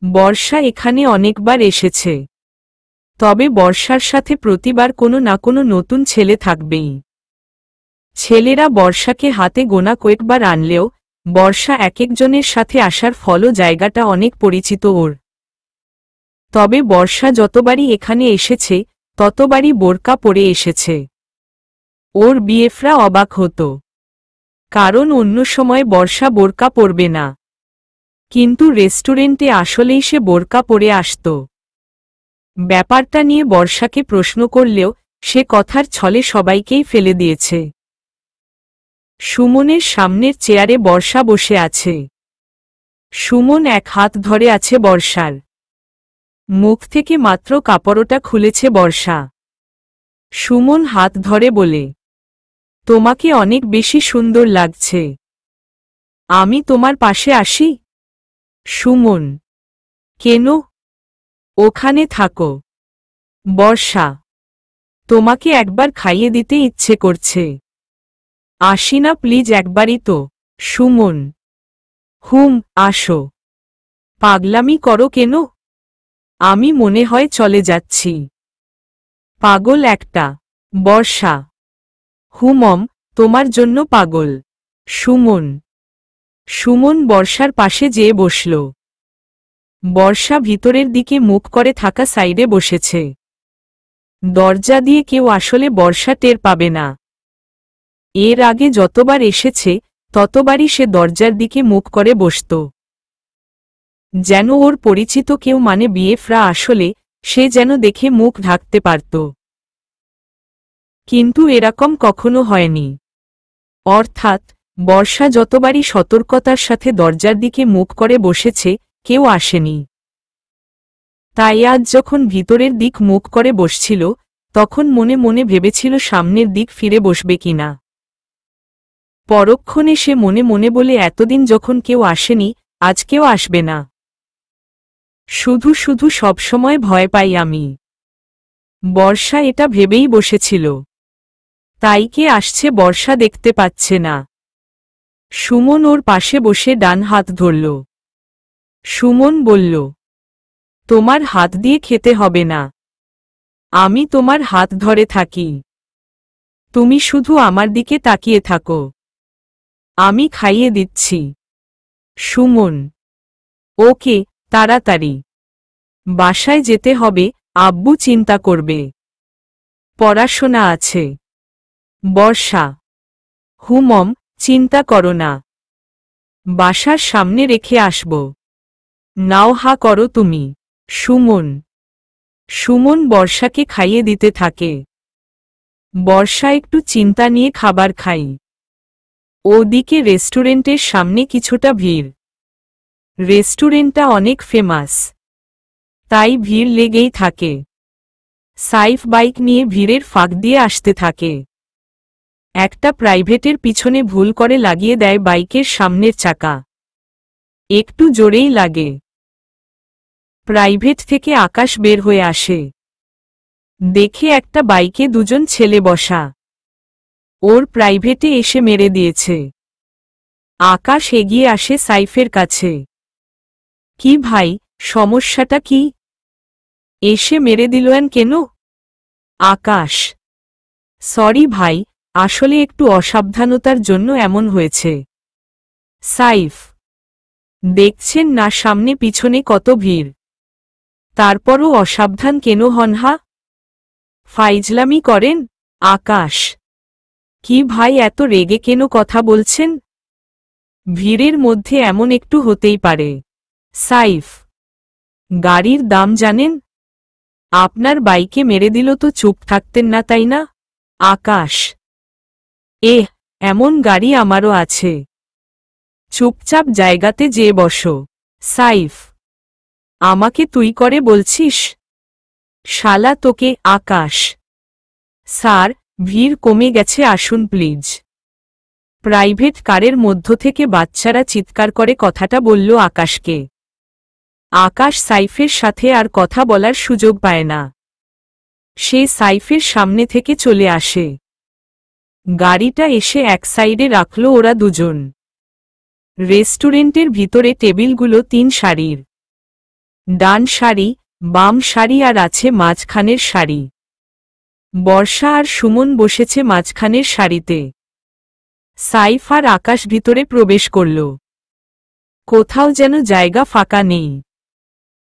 বর্ষা এখানে অনেকবার এসেছে। তবে বর্ষার সাথে প্রতিবার কোনো না কোনো নতুন ছেলে থাকবেই। ছেলেরা বর্ষাকে হাতে গোনা কয়েকবার আনলেও বর্ষা একজনের সাথে আসার ফলও জায়গাটা অনেক পরিচিত ওর। তবে বর্ষা যতবারই এখানে এসেছে ততবারই বোরকা পরে এসেছে। ওর বিএফরা অবাক হতো, কারণ অন্য সময় বর্ষা বোরকা পরবে না। কিন্তু রেস্টুরেন্টে আসলেই সে বোরকা পরে আসত। ব্যাপারটা নিয়ে বর্ষাকে প্রশ্ন করলেও সে কথার ছলে সবাইকেই ফেলে দিয়েছে। সুমনের সামনের চেয়ারে বর্ষা বসে আছে। সুমন এক হাত ধরে আছে বর্ষার। মুখ থেকে মাত্র কাপড়টা খুলেছে বর্ষা। সুমন হাত ধরে বলে, তোমাকে অনেক বেশি সুন্দর লাগছে। আমি তোমার পাশে আসি? সুমন, কেন? ওখানে থাকো। বর্ষা, তোমাকে একবার খাইয়ে দিতে ইচ্ছে করছে। আসি না প্লিজ, একবারই তো। সুমন, আসো। পাগলামি করো কেন? আমি মনে হয় চলে যাচ্ছি। পাগল একটা। বর্ষা, মম, তোমার জন্য পাগল। সুমন বর্ষার পাশে যেয়ে বসল। বর্ষা ভিতরের দিকে মুখ করে থাকা সাইডে বসেছে। দরজা দিয়ে কেউ আসলে বর্ষা টের পাবে না। এর আগে যতবার এসেছে ততবারই সে দরজার দিকে মুখ করে বসত, যেন ওর পরিচিত কেউ, মানে বিএফরা আসলে সে যেন দেখে মুখ ঢাকতে পারত। কিন্তু এরকম কখনো হয়নি। অর্থাৎ বর্ষা যতবারই সতর্কতার সাথে দরজার দিকে মুখ করে বসেছে, কেউ আসেনি। তাই আজ যখন ভিতরের দিক মুখ করে বসছিল, তখন মনে মনে ভেবেছিল সামনের দিক ফিরে বসবে কিনা। পরক্ষণে সে মনে মনে বলে, এতদিন যখন কেউ আসেনি, আজ কেউ আসবে না। শুধু শুধু সবসময় ভয় পাই আমি। বর্ষা এটা ভেবেই বসেছিল। তাই কে আসছে বর্ষা দেখতে পাচ্ছে না। সুমন ওর পাশে বসে ডান হাত ধরল। সুমন বলল, তোমার হাত দিয়ে খেতে হবে না, আমি তোমার হাত ধরে থাকি। তুমি শুধু আমার দিকে তাকিয়ে থাকো, আমি খাইয়ে দিচ্ছি। সুমন, ওকে, তাড়াতাড়ি বাসায় যেতে হবে, আব্বু চিন্তা করবে। পড়াশোনা আছে। বর্ষা, মম, চিন্তা করো না, বাসার সামনে রেখে আসব। নাও, হা করো তুমি। সুমন বর্ষাকে খাইয়ে দিতে থাকে। বর্ষা একটু চিন্তা নিয়ে খাবার খাই। ওদিকে রেস্টুরেন্টের সামনে কিছুটা ভিড়। রেস্টুরেন্টটা অনেক ফেমাস, তাই ভিড় লেগেই থাকে। সাইফ বাইক নিয়ে ভিড়ের ফাঁক দিয়ে আসতে থাকে। একটা প্রাইভেটের পিছনে ভুল করে লাগিয়ে দেয় বাইকের সামনের চাকা। একটু জোরেই লাগে। প্রাইভেট থেকে আকাশ বের হয়ে আসে। দেখে একটা বাইকে দুজন ছেলে বসা। ওর প্রাইভেটে এসে মেরে দিয়েছে। আকাশ এগিয়ে আসে সাইফের কাছে। কি ভাই, সমস্যাটা কি? এসে মেরে দিলেন কেন? আকাশ, সরি ভাই, আসলে একটু অসাবধানতার জন্য এমন হয়েছে। সাইফ, দেখছেন না সামনে পিছনে কত ভিড়, তারপরও অসাবধান কেন হন? হা, ফাইজলামি করেন? আকাশ, কি ভাই, এত রেগে কেন কথা বলছেন? ভিড়ের মধ্যে এমন একটু হতেই পারে। সাইফ, গাড়ির দাম জানেন? আপনার বাইকে মেরে দিল তো চুপ থাকতেন না, তাই না? আকাশ, এমন গাড়ি আমারও আছে, চুপচাপ জায়গাতে যেয়ে বসো। সাইফ, আমাকে তুই করে বলছিস? শালা তোকে। আকাশ, স্যার, ভিড় কমে গেছে, আসুন প্লিজ। প্রাইভেট কারের মধ্য থেকে বাচ্চারা চিৎকার করে কথাটা বলল আকাশকে। আকাশ সাইফের সাথে আর কথা বলার সুযোগ পায় না। সে সাইফের সামনে থেকে চলে আসে। গাড়িটা এসে এক সাইডে রাখল ওরা দুজন। রেস্টুরেন্টের ভিতরে টেবিলগুলো 3 সারির। ডান সারি, বাম সারি আর আছে মাঝখানের সারি। বর্ষা আর সুমন বসেছে মাঝখানের সারিতে। সাইফ আর আকাশ ভিতরে প্রবেশ করল। কোথাও যেন জায়গা ফাঁকা নেই।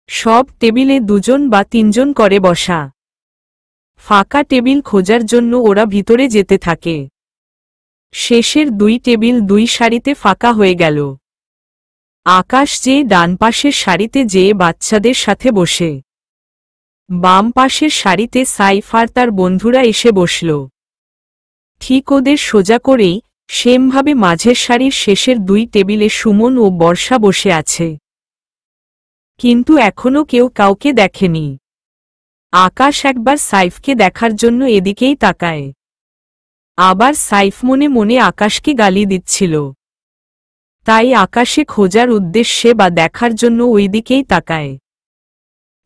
সব টেবিলে 2 জন বা 3 জন করে বসা। ফাঁকা টেবিল খোঁজার জন্য ওরা ভিতরে যেতে থাকে। শেষের 2 টেবিল 2 সারিতে ফাঁকা হয়ে গেল। আকাশ যেয়ে ডান পাশের সারিতে যেয়ে বাচ্চাদের সাথে বসে। বাম পাশের সারিতে সাইফ আর তার বন্ধুরা এসে বসল। ঠিক ওদের সোজা করেই সেমভাবে মাঝের সারির শেষের 2 টেবিলে সুমন ও বর্ষা বসে আছে। কিন্তু এখনো কেউ কাউকে দেখেনি। আকাশ একবার সাইফকে দেখার জন্য এদিকেই তাকায়। আবার সাইফ মনে মনে আকাশকে গালি দিচ্ছিল। তাই আকাশে খোঁজার উদ্দেশ্যে বা দেখার জন্য ওইদিকেই তাকায়।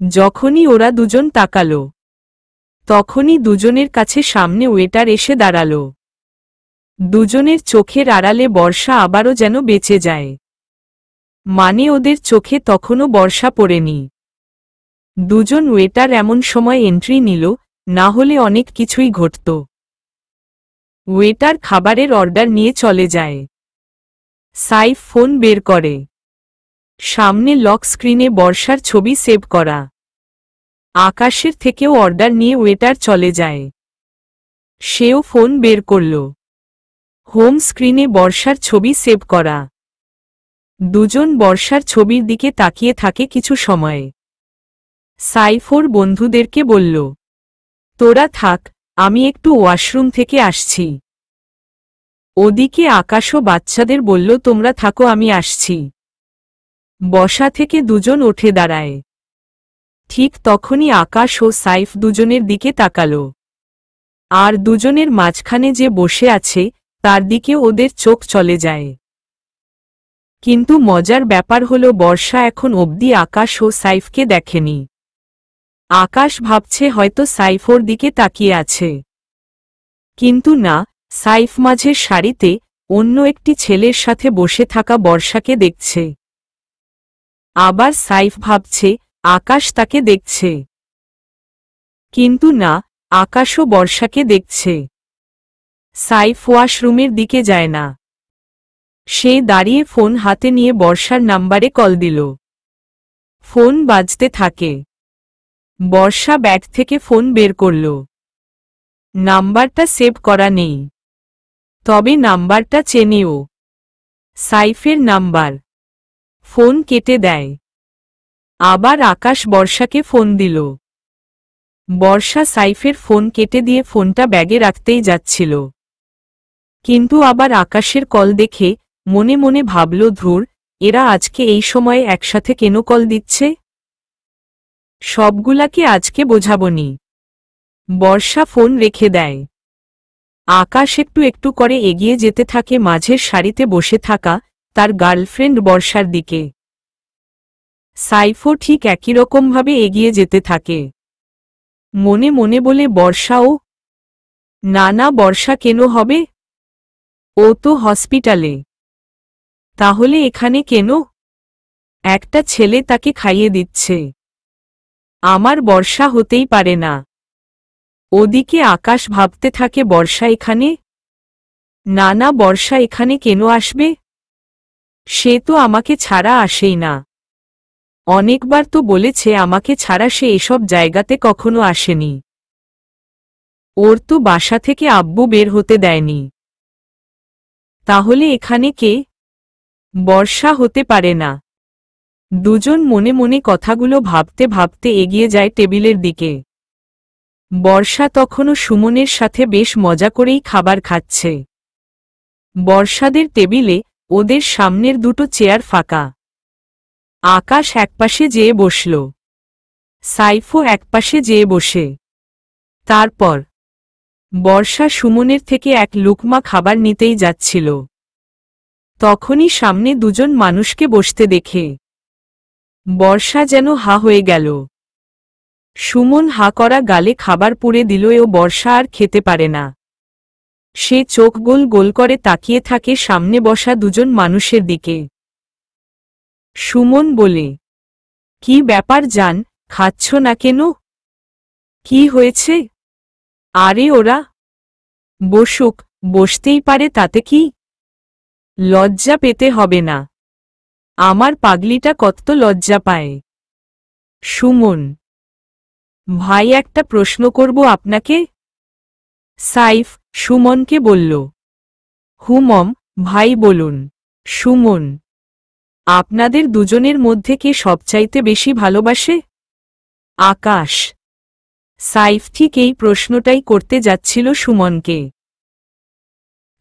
যখনই ওরা দুজন তাকালো, তখনই দুজনের কাছে সামনে ওয়েটার এসে দাঁড়ালো। দুজনের চোখের আড়ালে বর্ষা আবারও যেন বেঁচে যায়। মানে ওদের চোখে তখনও বর্ষা পড়েনি। দুজন ওয়েটার এমন সময় এন্ট্রি নিল, না হলে অনেক কিছুই ঘটত। ওয়েটার খাবারের অর্ডার নিয়ে চলে যায়। সাইফ ফোন বের করে। সামনে লক স্ক্রিনে বর্ষার ছবি সেভ করা। আকাশের থেকেও অর্ডার নিয়ে ওয়েটার চলে যায়। সেও ফোন বের করল। হোম স্ক্রিনে বর্ষার ছবি সেভ করা। দুজন বর্ষার ছবির দিকে তাকিয়ে থাকে কিছু সময়। সাইফ ওর বন্ধুদেরকে বলল, তোরা থাক, আমি একটু ওয়াশরুম থেকে আসছি। ওদিকে আকাশও বাচ্চাদের বলল, তোমরা থাকো, আমি আসছি। বসা থেকে দুজন উঠে দাঁড়ায়। ঠিক তখনই আকাশ ও সাইফ দুজনের দিকে তাকালো। আর দুজনের মাঝখানে যে বসে আছে তার দিকে ওদের চোখ চলে যায়। কিন্তু মজার ব্যাপার হলো বর্ষা এখন অবধি আকাশ ও সাইফকে দেখেনি। আকাশ ভাবছে হয়তো সাইফ ওর দিকে তাকিয়ে আছে। কিন্তু না, সাইফ মাঝের সারিতে অন্য একটি ছেলের সাথে বসে থাকা বর্ষাকে দেখছে। আবার সাইফ ভাবছে আকাশ তাকে দেখছে। কিন্তু না, আকাশও বর্ষাকে দেখছে। সাইফ ওয়াশরুমের দিকে যায় না। সে দাঁড়িয়ে ফোন হাতে নিয়ে বর্ষার নাম্বারে কল দিল। ফোন বাজতে থাকে। বর্ষা ব্যাগ থেকে ফোন বের করল। নাম্বারটা সেভ করা নেই, তবে নাম্বারটা চেনেও। সাইফের নাম্বার। ফোন কেটে দেয়। আবার আকাশ বর্ষাকে ফোন দিল। বর্ষা সাইফের ফোন কেটে দিয়ে ফোনটা ব্যাগে রাখতেই যাচ্ছিল। কিন্তু আবার আকাশের কল দেখে মনে মনে ভাবল, ধুর, এরা আজকে এই সময়ে একসাথে কেন কল দিচ্ছে? সবগুলাকে আজকে বোঝাবনি। বর্ষা ফোন রেখে দেয়। আকাশ একটু একটু করে এগিয়ে যেতে থাকে মাঝের সারিতে বসে থাকা তার গার্লফ্রেন্ড বর্ষার দিকে। সাইফও ঠিক একই রকমভাবে এগিয়ে যেতে থাকে। মনে মনে বলে, বর্ষাও? না না, বর্ষা কেন হবে? ও তো হসপিটালে। তাহলে এখানে কেন? একটা ছেলে তাকে খাইয়ে দিচ্ছে। আমার বর্ষা হতেই পারে না। ওদিকে আকাশ ভাবতে থাকে, বর্ষা এখানে? না না, বর্ষা এখানে কেন আসবে? সে তো আমাকে ছাড়া আসেই না। অনেকবার তো বলেছে আমাকে ছাড়া সে এসব জায়গাতে কখনো আসেনি। ওর তো বাসা থেকে আব্বু বের হতে দেয়নি। তাহলে এখানে কে? বর্ষা হতে পারে না। দুজন মনে মনে কথাগুলো ভাবতে ভাবতে এগিয়ে যায় টেবিলের দিকে। বর্ষা তখনও সুমনের সাথে বেশ মজা করেই খাবার খাচ্ছে। বর্ষাদের টেবিলে ওদের সামনের দুটো চেয়ার ফাঁকা। আকাশ একপাশে যেয়ে বসল। সাইফও একপাশে যেয়ে বসে। তারপর বর্ষা সুমনের থেকে এক লুকমা খাবার নিতেই যাচ্ছিল। তখনই সামনে দুজন মানুষকে বসতে দেখে বর্ষা যেন হা হয়ে গেল। সুমন হা করা গালে খাবার পুড়ে দিল ও বর্ষা আর খেতে পারে না। সে চোখ গোল গোল করে তাকিয়ে থাকে সামনে বসা দুজন মানুষের দিকে। সুমন বলে, কি ব্যাপার জান, খাচ্ছ না কেন? কি হয়েছে? আরে ওরা বসুক, বসতেই পারে, তাতে কি? লজ্জা পেতে হবে না। আমার পাগলিটা কত লজ্জা পায়। সুমন, ভাই একটা প্রশ্ন করব আপনাকে? সাইফ সুমনকে বলল। হুমম ভাই বলুন। সুমন, আপনাদের দুজনের মধ্যে কে সবচাইতে বেশি ভালোবাসে? আকাশ। সাইফ ঠিক এই প্রশ্নটাই করতে যাচ্ছিল সুমনকে।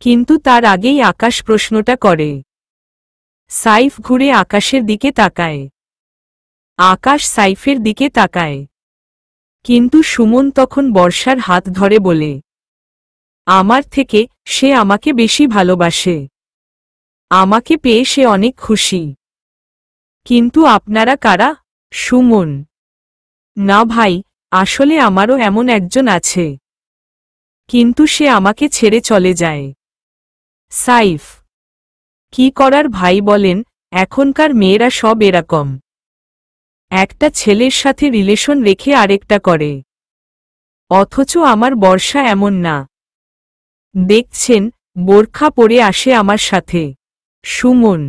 কিন্তু তার আগেই আকাশ প্রশ্নটা করে। সাইফ ঘুরে আকাশের দিকে তাকায়। আকাশ সাইফের দিকে তাকায়। কিন্তু সুমন তখন বর্ষার হাত ধরে বলে, আমার থেকে সে আমাকে বেশি ভালোবাসে। আমাকে পেয়ে সে অনেক খুশি। কিন্তু আপনারা কারা? সুমন: না ভাই, আসলে আমারও এমন একজন আছে, কিন্তু সে আমাকে ছেড়ে চলে যায়। সাইফ: কি করার ভাই বলেন, এখনকার মেয়েরা সব এরকম। একটা ছেলের সাথে রিলেশন রেখে আরেকটা করে। অথচ আমার বর্ষা এমন না। দেখছেন, বোরখা পরে আসে আমার সাথে। সুমন: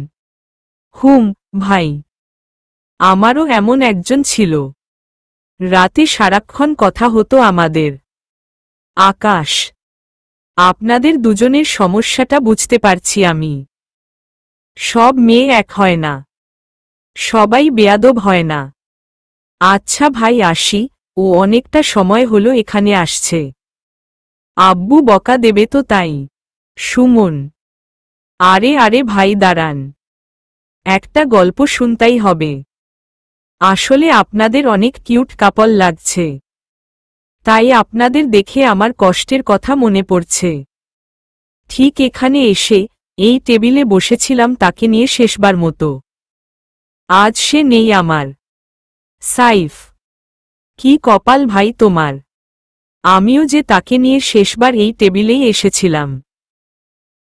ভাই, আমারও এমন একজন ছিল। রাতে সারাক্ষণ কথা হতো আমাদের। আকাশ: আপনাদের দুজনের সমস্যাটা বুঝতে পারছি আমি। সব মেয়ে এক হয় না, সবাই বেয়াদব হয় না। আচ্ছা ভাই, আসি, ও অনেকটা সময় হলো এখানে আসছে। আব্বু বকা দেবে তো তাই। সুমন: আরে আরে ভাই দাঁড়ান, একটা গল্প শুনতেই হবে। আসলে আপনাদের অনেক কিউট কাপল লাগছে, তাই আপনাদের দেখে আমার কষ্টের কথা মনে পড়ছে। ঠিক এখানে এসে এই টেবিলে বসেছিলাম তাকে নিয়ে শেষবার মতো। আজ সে নেই আমার। সাইফ: কি কপাল ভাই তোমার। আমিও যে তাকে নিয়ে শেষবার এই টেবিলেই এসেছিলাম।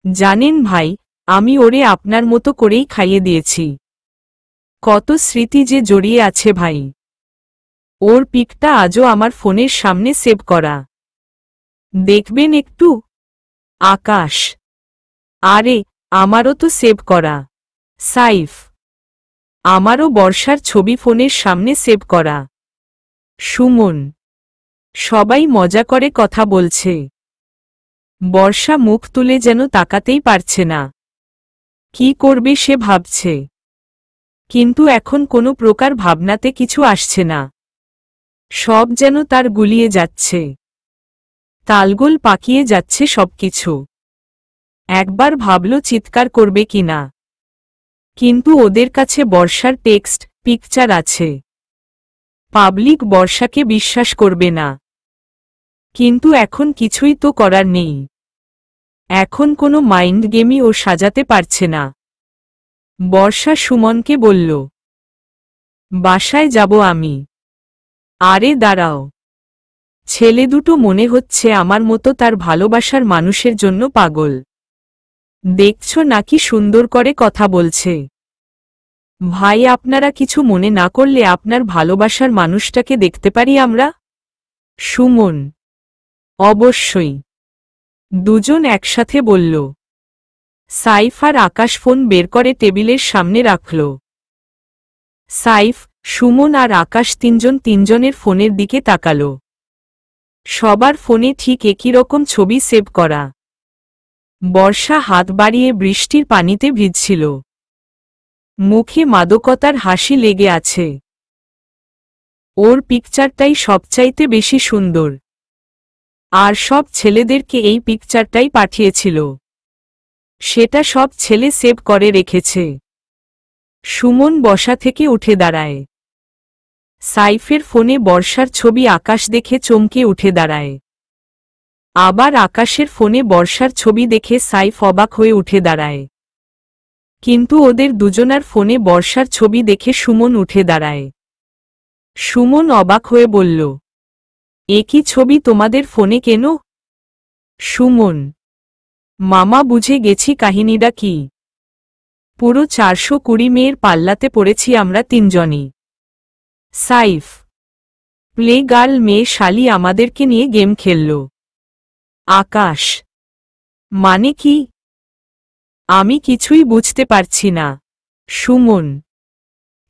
জানেন ভাই, আমি ওরে আপনার মতো করেই খাইয়ে দিয়েছি। কত স্মৃতি যে জড়িয়ে আছে ভাই। ওর পিকটা আজও আমার ফোনের সামনে সেভ করা। দেখবেন একটু? আকাশ: আরে, আমারও তো সেভ করা। সাইফ: আমারও বর্ষার ছবি ফোনের সামনে সেভ করা। সুমন: সবাই মজা করে কথা বলছে। বর্ষা মুখ তুলে যেন তাকাতেই পারছে না। কি করবে সে ভাবছে, কিন্তু এখন কোনো প্রকার ভাবনাতে কিছু আসছে না। সব যেন তার গুলিয়ে যাচ্ছে, তালগোল পাকিয়ে যাচ্ছে সবকিছু। একবার ভাবল চিৎকার করবে কিনা, কিন্তু ওদের কাছে বর্ষার টেক্সট পিকচার আছে। পাবলিক বর্ষাকে বিশ্বাস করবে না। কিন্তু এখন কিছুই তো করার নেই। এখন কোনো মাইন্ড গেমই ও সাজাতে পারছে না। বর্ষা সুমনকে বলল, বাসায় যাব আমি। আরে দাঁড়াও, ছেলে দুটো মনে হচ্ছে আমার মতো তার ভালোবাসার মানুষের জন্য পাগল। দেখছ নাকি সুন্দর করে কথা বলছে। ভাই, আপনারা কিছু মনে না করলে আপনার ভালোবাসার মানুষটাকে দেখতে পারি আমরা? সুমন: অবশ্যই। দুজন একসাথে বলল। সাইফ আর আকাশ ফোন বের করে টেবিলের সামনে রাখল। সাইফ, সুমন আর আকাশ তিনজনের ফোনের দিকে তাকালো। সবার ফোনে ঠিক একই রকম ছবি সেভ করা। বর্ষা হাত বাড়িয়ে বৃষ্টির পানিতে ভিজছিল। মুখে মাদকতার হাসি লেগে আছে। ওর পিকচারটাই সবচাইতে বেশি সুন্দর। আর সব ছেলেদেরকে এই পিকচারটাই পাঠিয়েছিল। সেটা সব ছেলে সেভ করে রেখেছে। সুমন বসা থেকে উঠে দাঁড়ায়। সাইফের ফোনে বর্ষার ছবি আকাশ দেখে চমকে উঠে দাঁড়ায়। আবার আকাশের ফোনে বর্ষার ছবি দেখে সাইফ অবাক হয়ে উঠে দাঁড়ায়। কিন্তু ওদের দুজনার ফোনে বর্ষার ছবি দেখে সুমন উঠে দাঁড়ায়। সুমন অবাক হয়ে বলল, একই ছবি তোমাদের ফোনে কেন? সুমন: মামা, বুঝে গেছি কাহিনীটা কি। পুরো 420 মেয়ের পাল্লাতে পড়েছি আমরা তিনজনই। সাইফ: প্লে গার্ল মেয়ে শালি আমাদেরকে নিয়ে গেম খেলল। আকাশ: মানে কি? আমি কিছুই বুঝতে পারছি না। সুমন: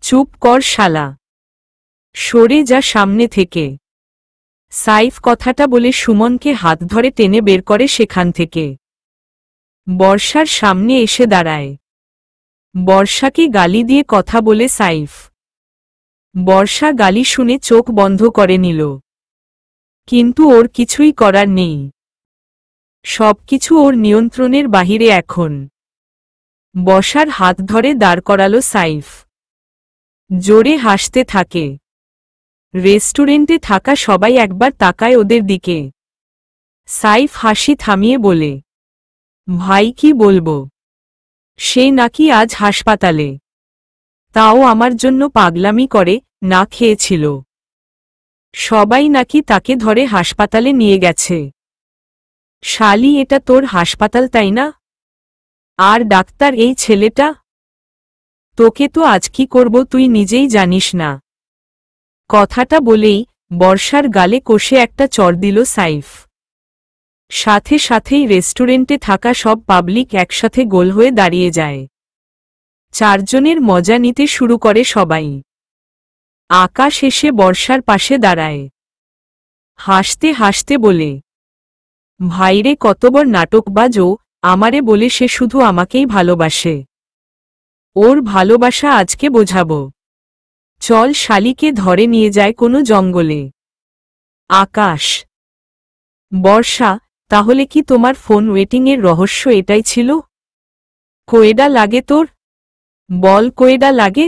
চুপ কর শালা, সরে যা সামনে থেকে। সাইফ কথাটা বলে সুমনকে হাত ধরে টেনে বের করে সেখান থেকে। বর্ষার সামনে এসে দাঁড়ায়। বর্ষাকে গালি দিয়ে কথা বলে সাইফ। বর্ষা গালি শুনে চোখ বন্ধ করে নিল। কিন্তু ওর কিছুই করার নেই। সবকিছু ওর নিয়ন্ত্রণের বাহিরে এখন। বর্ষার হাত ধরে দাঁড় করালো সাইফ। জোরে হাসতে থাকে। রেস্টুরেন্টে থাকা সবাই একবার তাকায় ওদের দিকে। সাইফ হাসি থামিয়ে বলে, ভাই কি বলবো, সে নাকি আজ হাসপাতালে, তাও আমার জন্য পাগলামি করে, না খেয়েছিল। সবাই নাকি তাকে ধরে হাসপাতালে নিয়ে গেছে। শালি, এটা তোর হাসপাতাল তাই না? আর ডাক্তার এই ছেলেটা? তোকে তো আজ কি করব তুই নিজেই জানিস না। কথাটা বলেই বর্ষার গালে কষে একটা চড় দিল সাইফ। সাথে সাথেই রেস্টুরেন্টে থাকা সব পাবলিক একসাথে গোল হয়ে দাঁড়িয়ে যায়। চারজনের মজা নিতে শুরু করে সবাই। আকাশ এসে বর্ষার পাশে দাঁড়ায়। হাসতে হাসতে বলে, ভাইরে কত বড় নাটকবাজ ও, আমারে বলে সে শুধু আমাকেই ভালোবাসে। ওর ভালোবাসা আজকে বোঝাবো। চল শালিকে ধরে নিয়ে যায় কোনো জঙ্গলে। আকাশ, বর্ষা, তাহলে কি তোমার ফোন ওয়েটিংয়ের রহস্য এটাই ছিল? কোয়েডা লাগে তোর? বল কোয়েডা লাগে?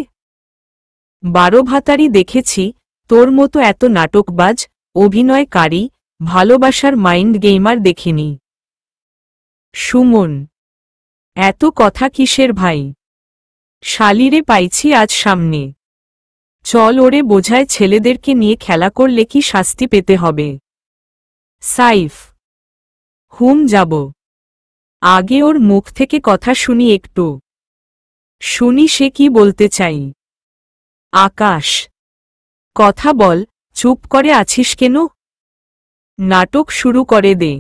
12 ভাতারি দেখেছি, তোর মতো এত নাটকবাজ, অভিনয়কারী, ভালোবাসার মাইন্ড গেইমার দেখিনি। সুমন, এত কথা কিসের ভাই? শালিরে পাইছি আজ সামনে। চল ওরে বোঝায় ছেলেদেরকে নিয়ে খেলা করলে কি শাস্তি পেতে হবে। সাইফ, যাব। আগে ওর মুখ থেকে কথা শুনি একটু। শুনি সে কি বলতে চাই। আকাশ, কথা বল, চুপ করে আছিস কেন? নাটক শুরু করে দে।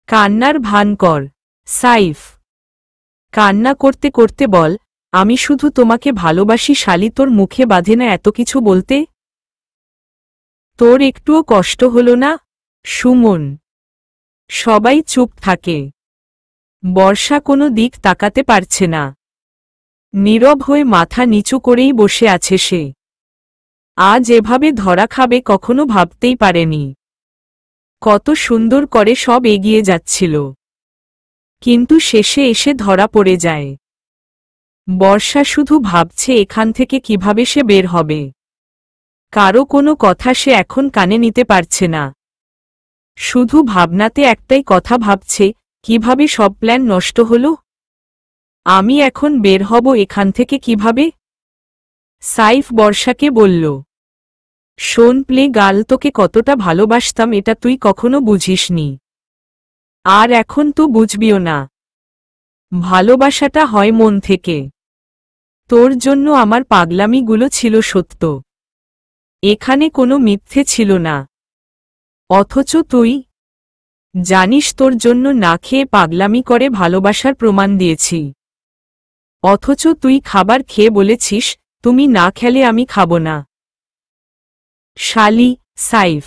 কান্নার ভান কর। সাইফ, কান্না করতে করতে বল, আমি শুধু তোমাকে ভালোবাসি শালি। তোর মুখে বাঁধে না এত কিছু বলতে? তোর একটুও কষ্ট হলো না? সুমন। সবাই চুপ থাকে। বর্ষা কোনো দিক তাকাতে পারছে না। নীরব হয়ে মাথা নিচু করেই বসে আছে সে। আজ এভাবে ধরা খাবে কখনো ভাবতেই পারেনি। কত সুন্দর করে সব এগিয়ে যাচ্ছিল, কিন্তু শেষে এসে ধরা পড়ে যায়। বর্ষা শুধু ভাবছে এখান থেকে কিভাবে সে বের হবে। কারো কোনো কথা সে এখন কানে নিতে পারছে না। শুধু ভাবনাতে একটাই কথা ভাবছে, কিভাবে সব প্ল্যান নষ্ট হলো। আমি এখন বের হব এখান থেকে কিভাবে? সাইফ বর্ষাকে বলল, শোন প্লে গার্ল, তোকে কতটা ভালোবাসতাম এটা তুই কখনো বুঝিসনি, আর এখন তো বুঝবিও না। ভালোবাসাটা হয় মন থেকে। তোর জন্য আমার পাগলামিগুলো ছিল সত্য, এখানে কোনো মিথ্যে ছিল না। অথচ তুই জানিস তোর জন্য না খেয়ে পাগলামি করে ভালোবাসার প্রমাণ দিয়েছি। অথচ তুই খাবার খেয়ে বলেছিস, তুমি না খেলে আমি খাব না। শালি। সাইফ,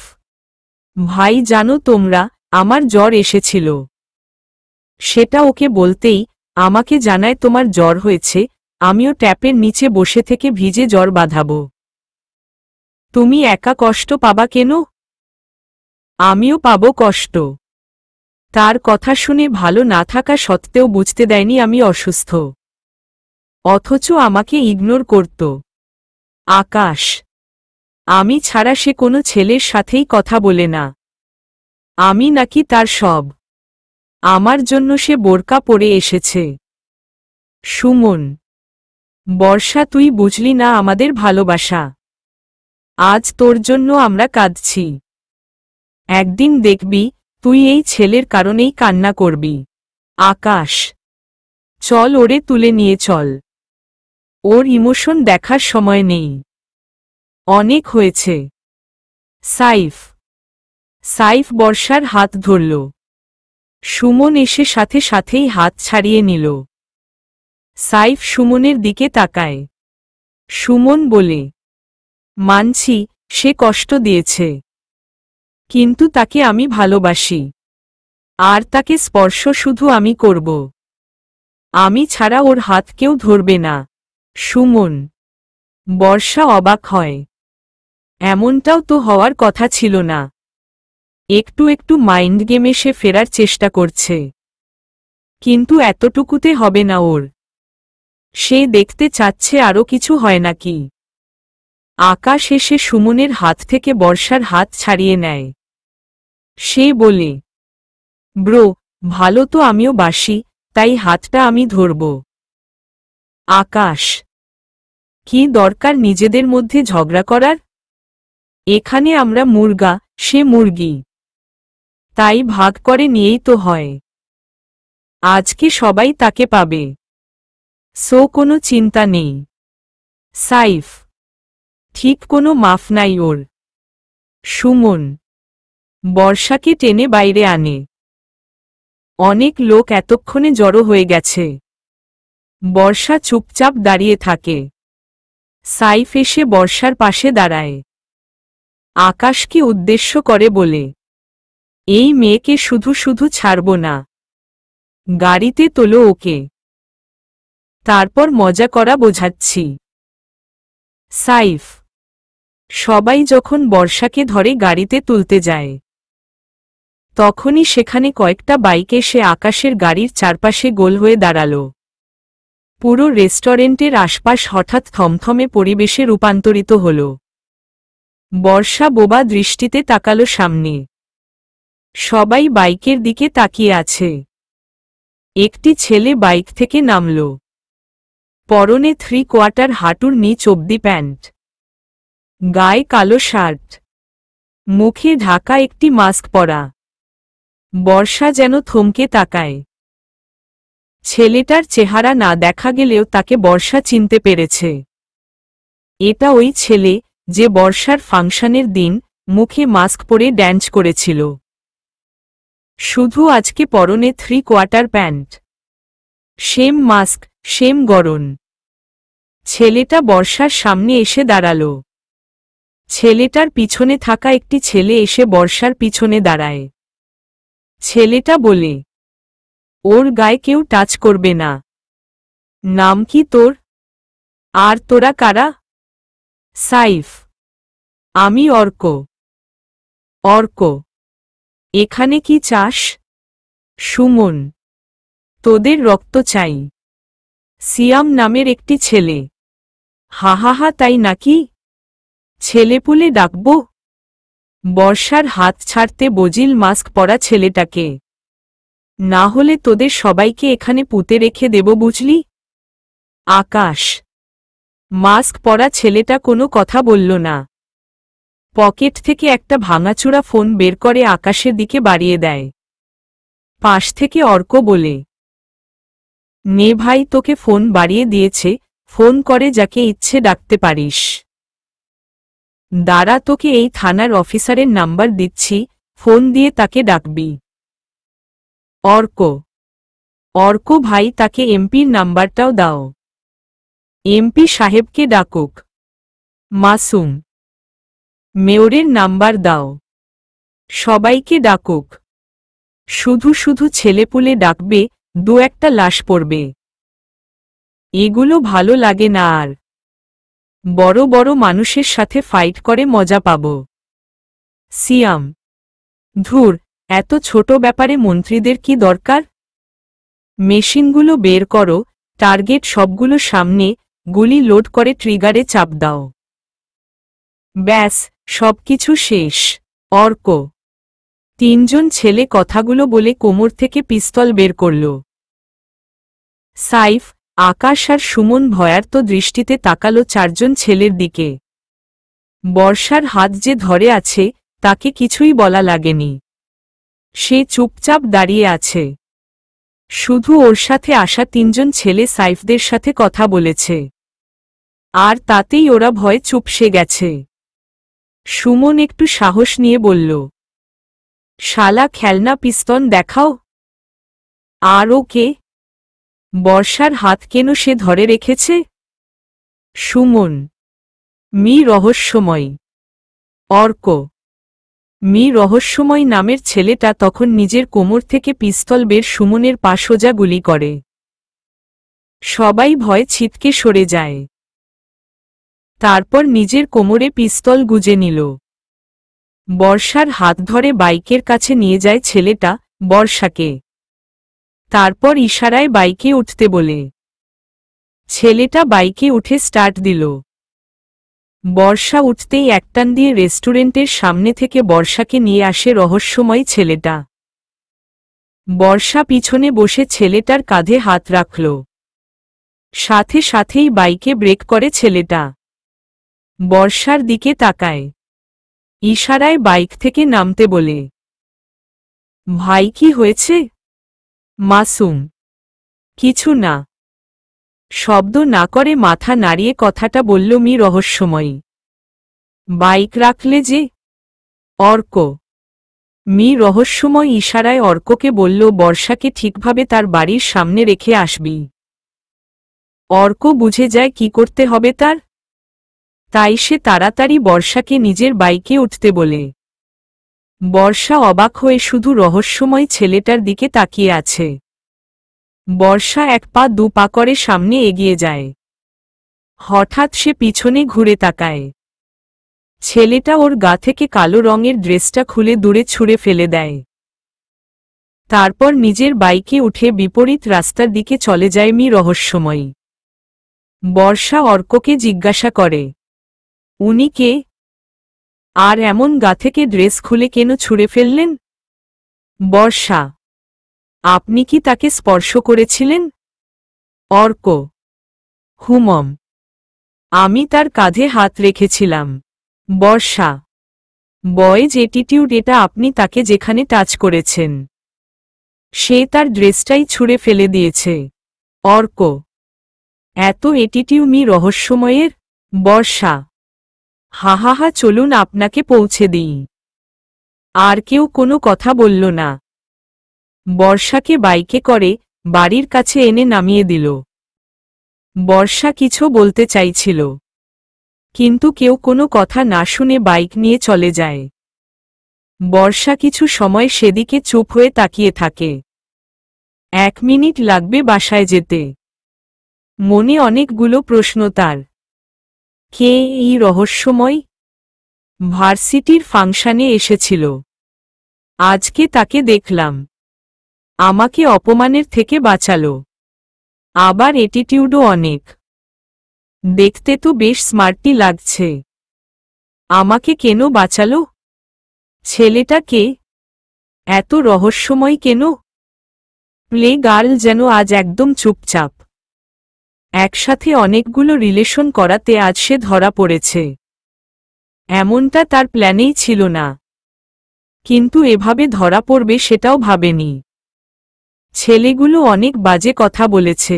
ভাই জানো তোমরা, আমার জ্বর এসেছিল। সেটা ওকে বলতেই আমাকে জানায় তোমার জ্বর হয়েছে, আমিও ট্যাপের নিচে বসে থেকে ভিজে জ্বর বাঁধাব। তুমি একা কষ্ট পাবা কেন? আমিও পাব কষ্ট। তার কথা শুনে ভালো না থাকা সত্ত্বেও বুঝতে দেয়নি আমি অসুস্থ, অথচ আমাকে ইগনোর করত। আকাশ, আমি ছাড়া সে কোনো ছেলের সাথেই কথা বলে না। আমি নাকি তার সব। আমার জন্য সে বোরকা পরে এসেছে। সুমন, বর্ষা, তুই বুঝলি না আমাদের ভালোবাসা। আজ তোর জন্য আমরা কাঁদছি। একদিন দেখবি তুই এই ছেলের কারণেই কান্না করবি। আকাশ, চল ওরে তুলে নিয়ে চল। ওর ইমোশন দেখার সময় নেই। অনেক হয়েছে। সাইফ। সাইফ বর্ষার হাত ধরল। সুমন এসে সাথে সাথেই হাত ছাড়িয়ে নিল। সাইফ সুমনের দিকে তাকায়। সুমন বলে, মানছি সে কষ্ট দিয়েছে, কিন্তু তাকে আমি ভালোবাসি, আর তাকে স্পর্শ শুধু আমি করব। আমি ছাড়া ওর হাত কেউ ধরবে না। সুমন। বর্ষা অবাক হয়। এমনটাও তো হওয়ার কথা ছিল না। একটু একটু মাইন্ড গেমে সে ফেরার চেষ্টা করছে, কিন্তু এতটুকুতে হবে না ওর। সে দেখতে চাচ্ছে আরও কিছু হয় নাকি। আকাশ এসে সুমনের হাত থেকে বর্ষার হাত ছাড়িয়ে নেয়। সে বলে, ব্রো, ভালো তো আমিও বাসি, তাই হাতটা আমি ধরব। আকাশ, কি দরকার নিজেদের মধ্যে ঝগড়া করার? এখানে আমরা মুরগা, সে মুরগি, তাই ভাগ করে নিয়েই তো হয়। আজকে সবাই তাকে পাবে, সো কোনো চিন্তা নেই। সাইফ, ঠিক কোনো মাফ নাই ওর। সুমন, বর্ষাকে টেনে বাইরে আনে। অনেক লোক এতক্ষণে জড়ো হয়ে গেছে। বর্ষা চুপচাপ দাঁড়িয়ে থাকে। সাইফ এসে বর্ষার পাশে দাঁড়ায়। আকাশকে উদ্দেশ্য করে বলে, এই মেয়েকে শুধু শুধু ছাড়ব না, গাড়িতে তোলো ওকে, তারপর মজা করা বোঝাচ্ছি। সাইফ, সবাই যখন বর্ষাকে ধরে গাড়িতে তুলতে যায়, তখনই সেখানে কয়েকটা বাইক এসে আকাশের গাড়ির চারপাশে গোল হয়ে দাঁড়াল। পুরো রেস্টুরেন্টের আশপাশ হঠাৎ থমথমে পরিবেশে রূপান্তরিত হল। বর্ষা বোবা দৃষ্টিতে তাকালো সামনে। সবাই বাইকের দিকে তাকিয়ে আছে। একটি ছেলে বাইক থেকে নামল। পরনে 3/4 হাঁটুর নিচ অবধি প্যান্ট, গায়ে কালো শার্ট, মুখে ঢাকা একটি মাস্ক পরা। বর্ষা যেন থমকে তাকায়। ছেলেটার চেহারা না দেখা গেলেও তাকে বর্ষা চিনতে পেরেছে। এটা ওই ছেলে যে বর্ষার ফাংশনের দিন মুখে মাস্ক পরে ড্যান্স করেছিল। শুধু আজকে পরনে 3/4 প্যান্ট, সেম মাস্ক, সেম গরন। ছেলেটা বর্ষার সামনে এসে দাঁড়াল। ছেলেটার পিছনে থাকা একটি ছেলে এসে বর্ষার পিছনে দাঁড়ায়। ছেলেটা বলে, ওর গায়ে কেউ টাচ করবে না। নাম কি তোর? আর তোরা কারা? সাইফ, আমি অর্ক। অর্ক, এখানে কি চাস? সুমন, তোদের রক্ত চাই। সিয়াম নামের একটি ছেলে। হাহাহা, তাই নাকি? ছেলেপুলে ডাকব? বর্ষার হাত ছাড়তে বজিল মাস্ক পরা ছেলেটাকে। না হলে তোদের সবাইকে এখানে পুঁতে রেখে দেব, বুঝলি? আকাশ, মাস্ক পরা ছেলেটা কোনো কথা বলল না। পকেট থেকে একটা ভাঙাচুরা ফোন বের করে আকাশের দিকে বাড়িয়ে দেয়। পাশ থেকে অর্ক বলে, নে ভাই, তোকে ফোন বাড়িয়ে দিয়েছে, ফোন করে যাকে ইচ্ছে ডাকতে পারিস। দাঁড়া, তোকে এই থানার অফিসারের নাম্বার দিচ্ছি, ফোন দিয়ে তাকে ডাকবি। অর্ক, অর্ক ভাই, তাকে এমপির নাম্বারটাও দাও। এমপি সাহেবকে ডাকুক। মাসুম, মেয়রের নাম্বার দাও। সবাইকে ডাকুক। শুধু শুধু ছেলেপুলে ডাকবে, দু একটা লাশ পড়বে। এগুলো ভালো লাগে না আর। বড় বড় মানুষের সাথে ফাইট করে মজা পাব। সিয়াম, ধুর, এত ছোট ব্যাপারে মন্ত্রীদের কি দরকার? মেশিনগুলো বের করো, টার্গেট সবগুলো সামনে, গুলি লোড করে ট্রিগারে চাপ দাও। ব্যাস, সবকিছু শেষ। অর্ক, তিনজন ছেলে কথাগুলো বলে কোমর থেকে পিস্তল বের করল। সাইফ, আকাশ আর সুমন ভয়ার্ত দৃষ্টিতে তাকালো চারজন ছেলের দিকে। বর্ষার হাত যে ধরে আছে তাকে কিছুই বলা লাগেনি। সে চুপচাপ দাঁড়িয়ে আছে। শুধু ওর সাথে আসা তিনজন ছেলে সাইফদের সাথে কথা বলেছে, আর তাতেই ওরা ভয়ে চুপসে গেছে। সুমন একটু সাহস নিয়ে বলল, শালা খেলনা পিস্তল দেখাও। আর ওকে? বর্ষার হাত কেন সে ধরে রেখেছে? সুমন, মি রহস্যময়। অর্ক, মি রহস্যময় নামের ছেলেটা তখন নিজের কোমর থেকে পিস্তল বের সুমনের পা সোজা গুলি করে। সবাই ভয়ে ছিটকে সরে যায়। তারপর নিজের কোমরে পিস্তল গুজে নিল। বর্ষার হাত ধরে বাইকের কাছে নিয়ে যায় ছেলেটা, বর্ষাকে। তারপর ইশারায় বাইকে উঠতে বলে। ছেলেটা বাইকে উঠে স্টার্ট দিল। বর্ষা উঠতেই একটান দিয়ে রেস্টুরেন্টের সামনে থেকে বর্ষাকে নিয়ে আসে রহস্যময় ছেলেটা। বর্ষা পিছনে বসে ছেলেটার কাঁধে হাত রাখল। সাথে সাথেই বাইকে ব্রেক করে ছেলেটা। বর্ষার দিকে তাকায়, ইশারায় বাইক থেকে নামতে বলে। ভাই কি হয়েছে? মাসুম, কিছু না। শব্দ না করে মাথা নাড়িয়ে কথাটা বলল মি রহস্যময়ী। বাইক রাখলে যে? অর্ক। মি রহস্যময় ইশারায় অর্ককে বলল বর্ষাকে ঠিকভাবে তার বাড়ির সামনে রেখে আসবি। অর্ক বুঝে যায় কি করতে হবে তার। তাই সে তাড়াতাড়ি বর্ষাকে নিজের বাইকে উঠতে বলে। বর্ষা অবাক হয়ে শুধু রহস্যময় ছেলেটার দিকে তাকিয়ে আছে। বর্ষা এক পা দু পা করে সামনে এগিয়ে যায়। হঠাৎ সে পিছনে ঘুরে তাকায়। ছেলেটা ওর গা থেকে কালো রঙের ড্রেসটা খুলে দূরে ছুঁড়ে ফেলে দেয়। তারপর নিজের বাইকে উঠে বিপরীত রাস্তার দিকে চলে যায় মি রহস্যময়ী। বর্ষা অর্ককে জিজ্ঞাসা করে, উনি কে? আর এমন গা থেকে ড্রেস খুলে কেন ছুঁড়ে ফেললেন? বর্ষা, আপনি কি তাকে স্পর্শ করেছিলেন? অর্ক, হুমম, আমি তার কাঁধে হাত রেখেছিলাম। বর্ষা, বয়েজ অ্যাটিটিউড এটা আপনি তাকে যেখানে টাচ করেছেন সে তার ড্রেসটাই ছুঁড়ে ফেলে দিয়েছে। অর্ক, এত অ্যাটিটিউড মি রহস্যময়ের? বর্ষা, হাহাহা চলুন আপনাকে পৌঁছে দিই। আর কেউ কোনো কথা বলল না। বর্ষাকে বাইকে করে বাড়ির কাছে এনে নামিয়ে দিল। বর্ষা কিছু বলতে চাইছিল, কিন্তু কেউ কোনো কথা না শুনে বাইক নিয়ে চলে যায়। বর্ষা কিছু সময় সেদিকে চুপ হয়ে তাকিয়ে থাকে। 1 মিনিট লাগবে বাসায় যেতে। মনে অনেকগুলো প্রশ্ন তার। কে এই রহস্যময়? ভার্সিটির ফাংশনে এসেছিল। আজকে তাকে দেখলাম। আমাকে অপমানের থেকে বাঁচালো। আবার অ্যাটিটিউডও অনেক। দেখতে তো বেশ স্মার্টই লাগছে। আমাকে কেন বাঁচালো? ছেলেটা কে? এত রহস্যময় কেন? প্লে গার্ল যেন আজ একদম চুপচাপ। একসাথে অনেকগুলো রিলেশন করাতে আজ সে ধরা পড়েছে। এমনটা তার প্ল্যানেই ছিল না, কিন্তু এভাবে ধরা পড়বে সেটাও ভাবেনি। ছেলেগুলো অনেক বাজে কথা বলেছে।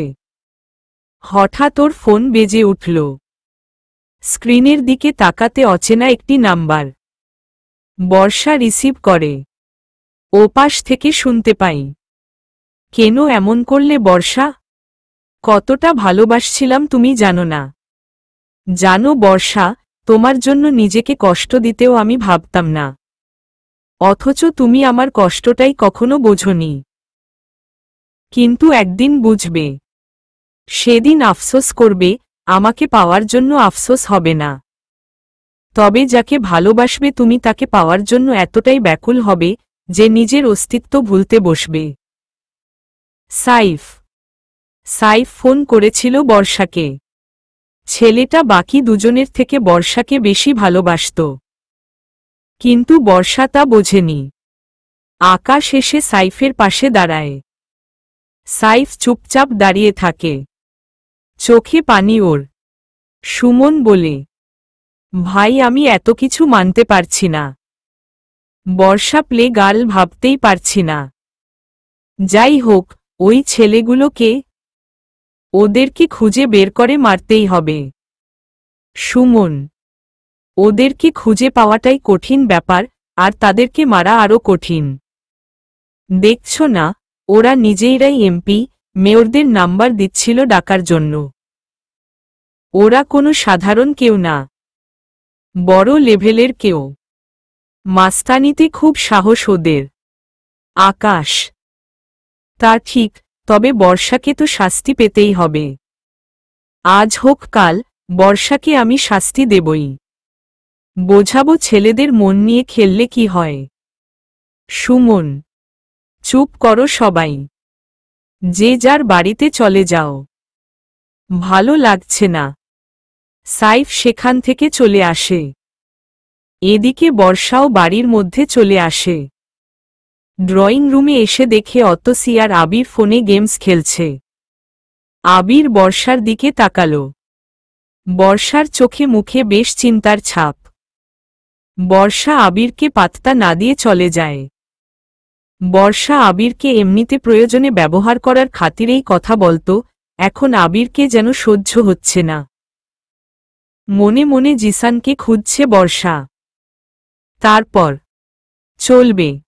হঠাৎ ওর ফোন বেজে উঠল। স্ক্রিনের দিকে তাকাতে অচেনা একটি নাম্বার। বর্ষা রিসিভ করে। ওপাশ থেকে শুনতে পাই, কেন এমন করলে বর্ষা? কতটা ভালোবাসছিলাম তুমি জানো না। জানো বর্ষা, তোমার জন্য নিজেকে কষ্ট দিতেও আমি ভাবতাম না। অথচ তুমি আমার কষ্টটাই কখনো বোঝোনি। কিন্তু একদিন বুঝবে। সেদিন আফসোস করবে, আমাকে পাওয়ার জন্য আফসোস হবে না। তবে যাকে ভালোবাসবে তুমি তাকে পাওয়ার জন্য এতটাই ব্যাকুল হবে যে নিজের অস্তিত্ব ভুলতে বসবে। সাইফ। সাইফ ফোন করেছিল বর্ষাকে। ছেলেটা বাকি দুজনের থেকে বর্ষাকে বেশি ভালোবাসত। কিন্তু বর্ষা তা বোঝেনি। আকাশ এসে সাইফের পাশে দাঁড়ায়। সাইফ চুপচাপ দাঁড়িয়ে থাকে। চোখে পানি ওর। সুমন বলে, ভাই আমি এত কিছু মানতে পারছি না। বর্ষা প্লে গার্ল ভাবতেই পারছি না। যাই হোক, ওই ছেলেগুলো কে? ওদেরকে খুঁজে বের করে মারতেই হবে। সুমন, ওদেরকে খুঁজে পাওয়াটাই কঠিন ব্যাপার, আর তাদেরকে মারা আরও কঠিন। দেখছ না, ওরা নিজেইরাই এমপি, মেয়রদের নাম্বার দিচ্ছিল ডাকার জন্য। ওরা কোনো সাধারণ কেউ না, বড় লেভেলের কেউ। মাস্তানিতে খুব সাহস ওদের। আকাশ, তা ঠিক, তবে বর্ষাকে তো শাস্তি পেতেই হবে। আজ হোক কাল, বর্ষাকে আমি শাস্তি দেবই। বোঝাবো ছেলেদের মন নিয়ে খেললে কি হয়। সুমন, চুপ করো সবাই। যে যার বাড়িতে চলে যাও। ভালো লাগছে না। সাইফ সেখান থেকে চলে আসে। এদিকে বর্ষাও বাড়ির মধ্যে চলে আসে। ড্রয়িং রুমে এসে দেখে অতসী আর আবির ফোনে গেমস খেলছে। আবির বর্ষার দিকে তাকালো। বর্ষার চোখে মুখে বেশ চিন্তার ছাপ। বর্ষা আবিরকে পাত্তা না দিয়ে চলে যায়। বর্ষা আবিরকে এমনিতে প্রয়োজনে ব্যবহার করার খাতিরেই কথা বলতো, এখন আবিরকে যেন সহ্য হচ্ছে না। মনে মনে জিসানকে খুঁজছে বর্ষা। তারপর চলবে।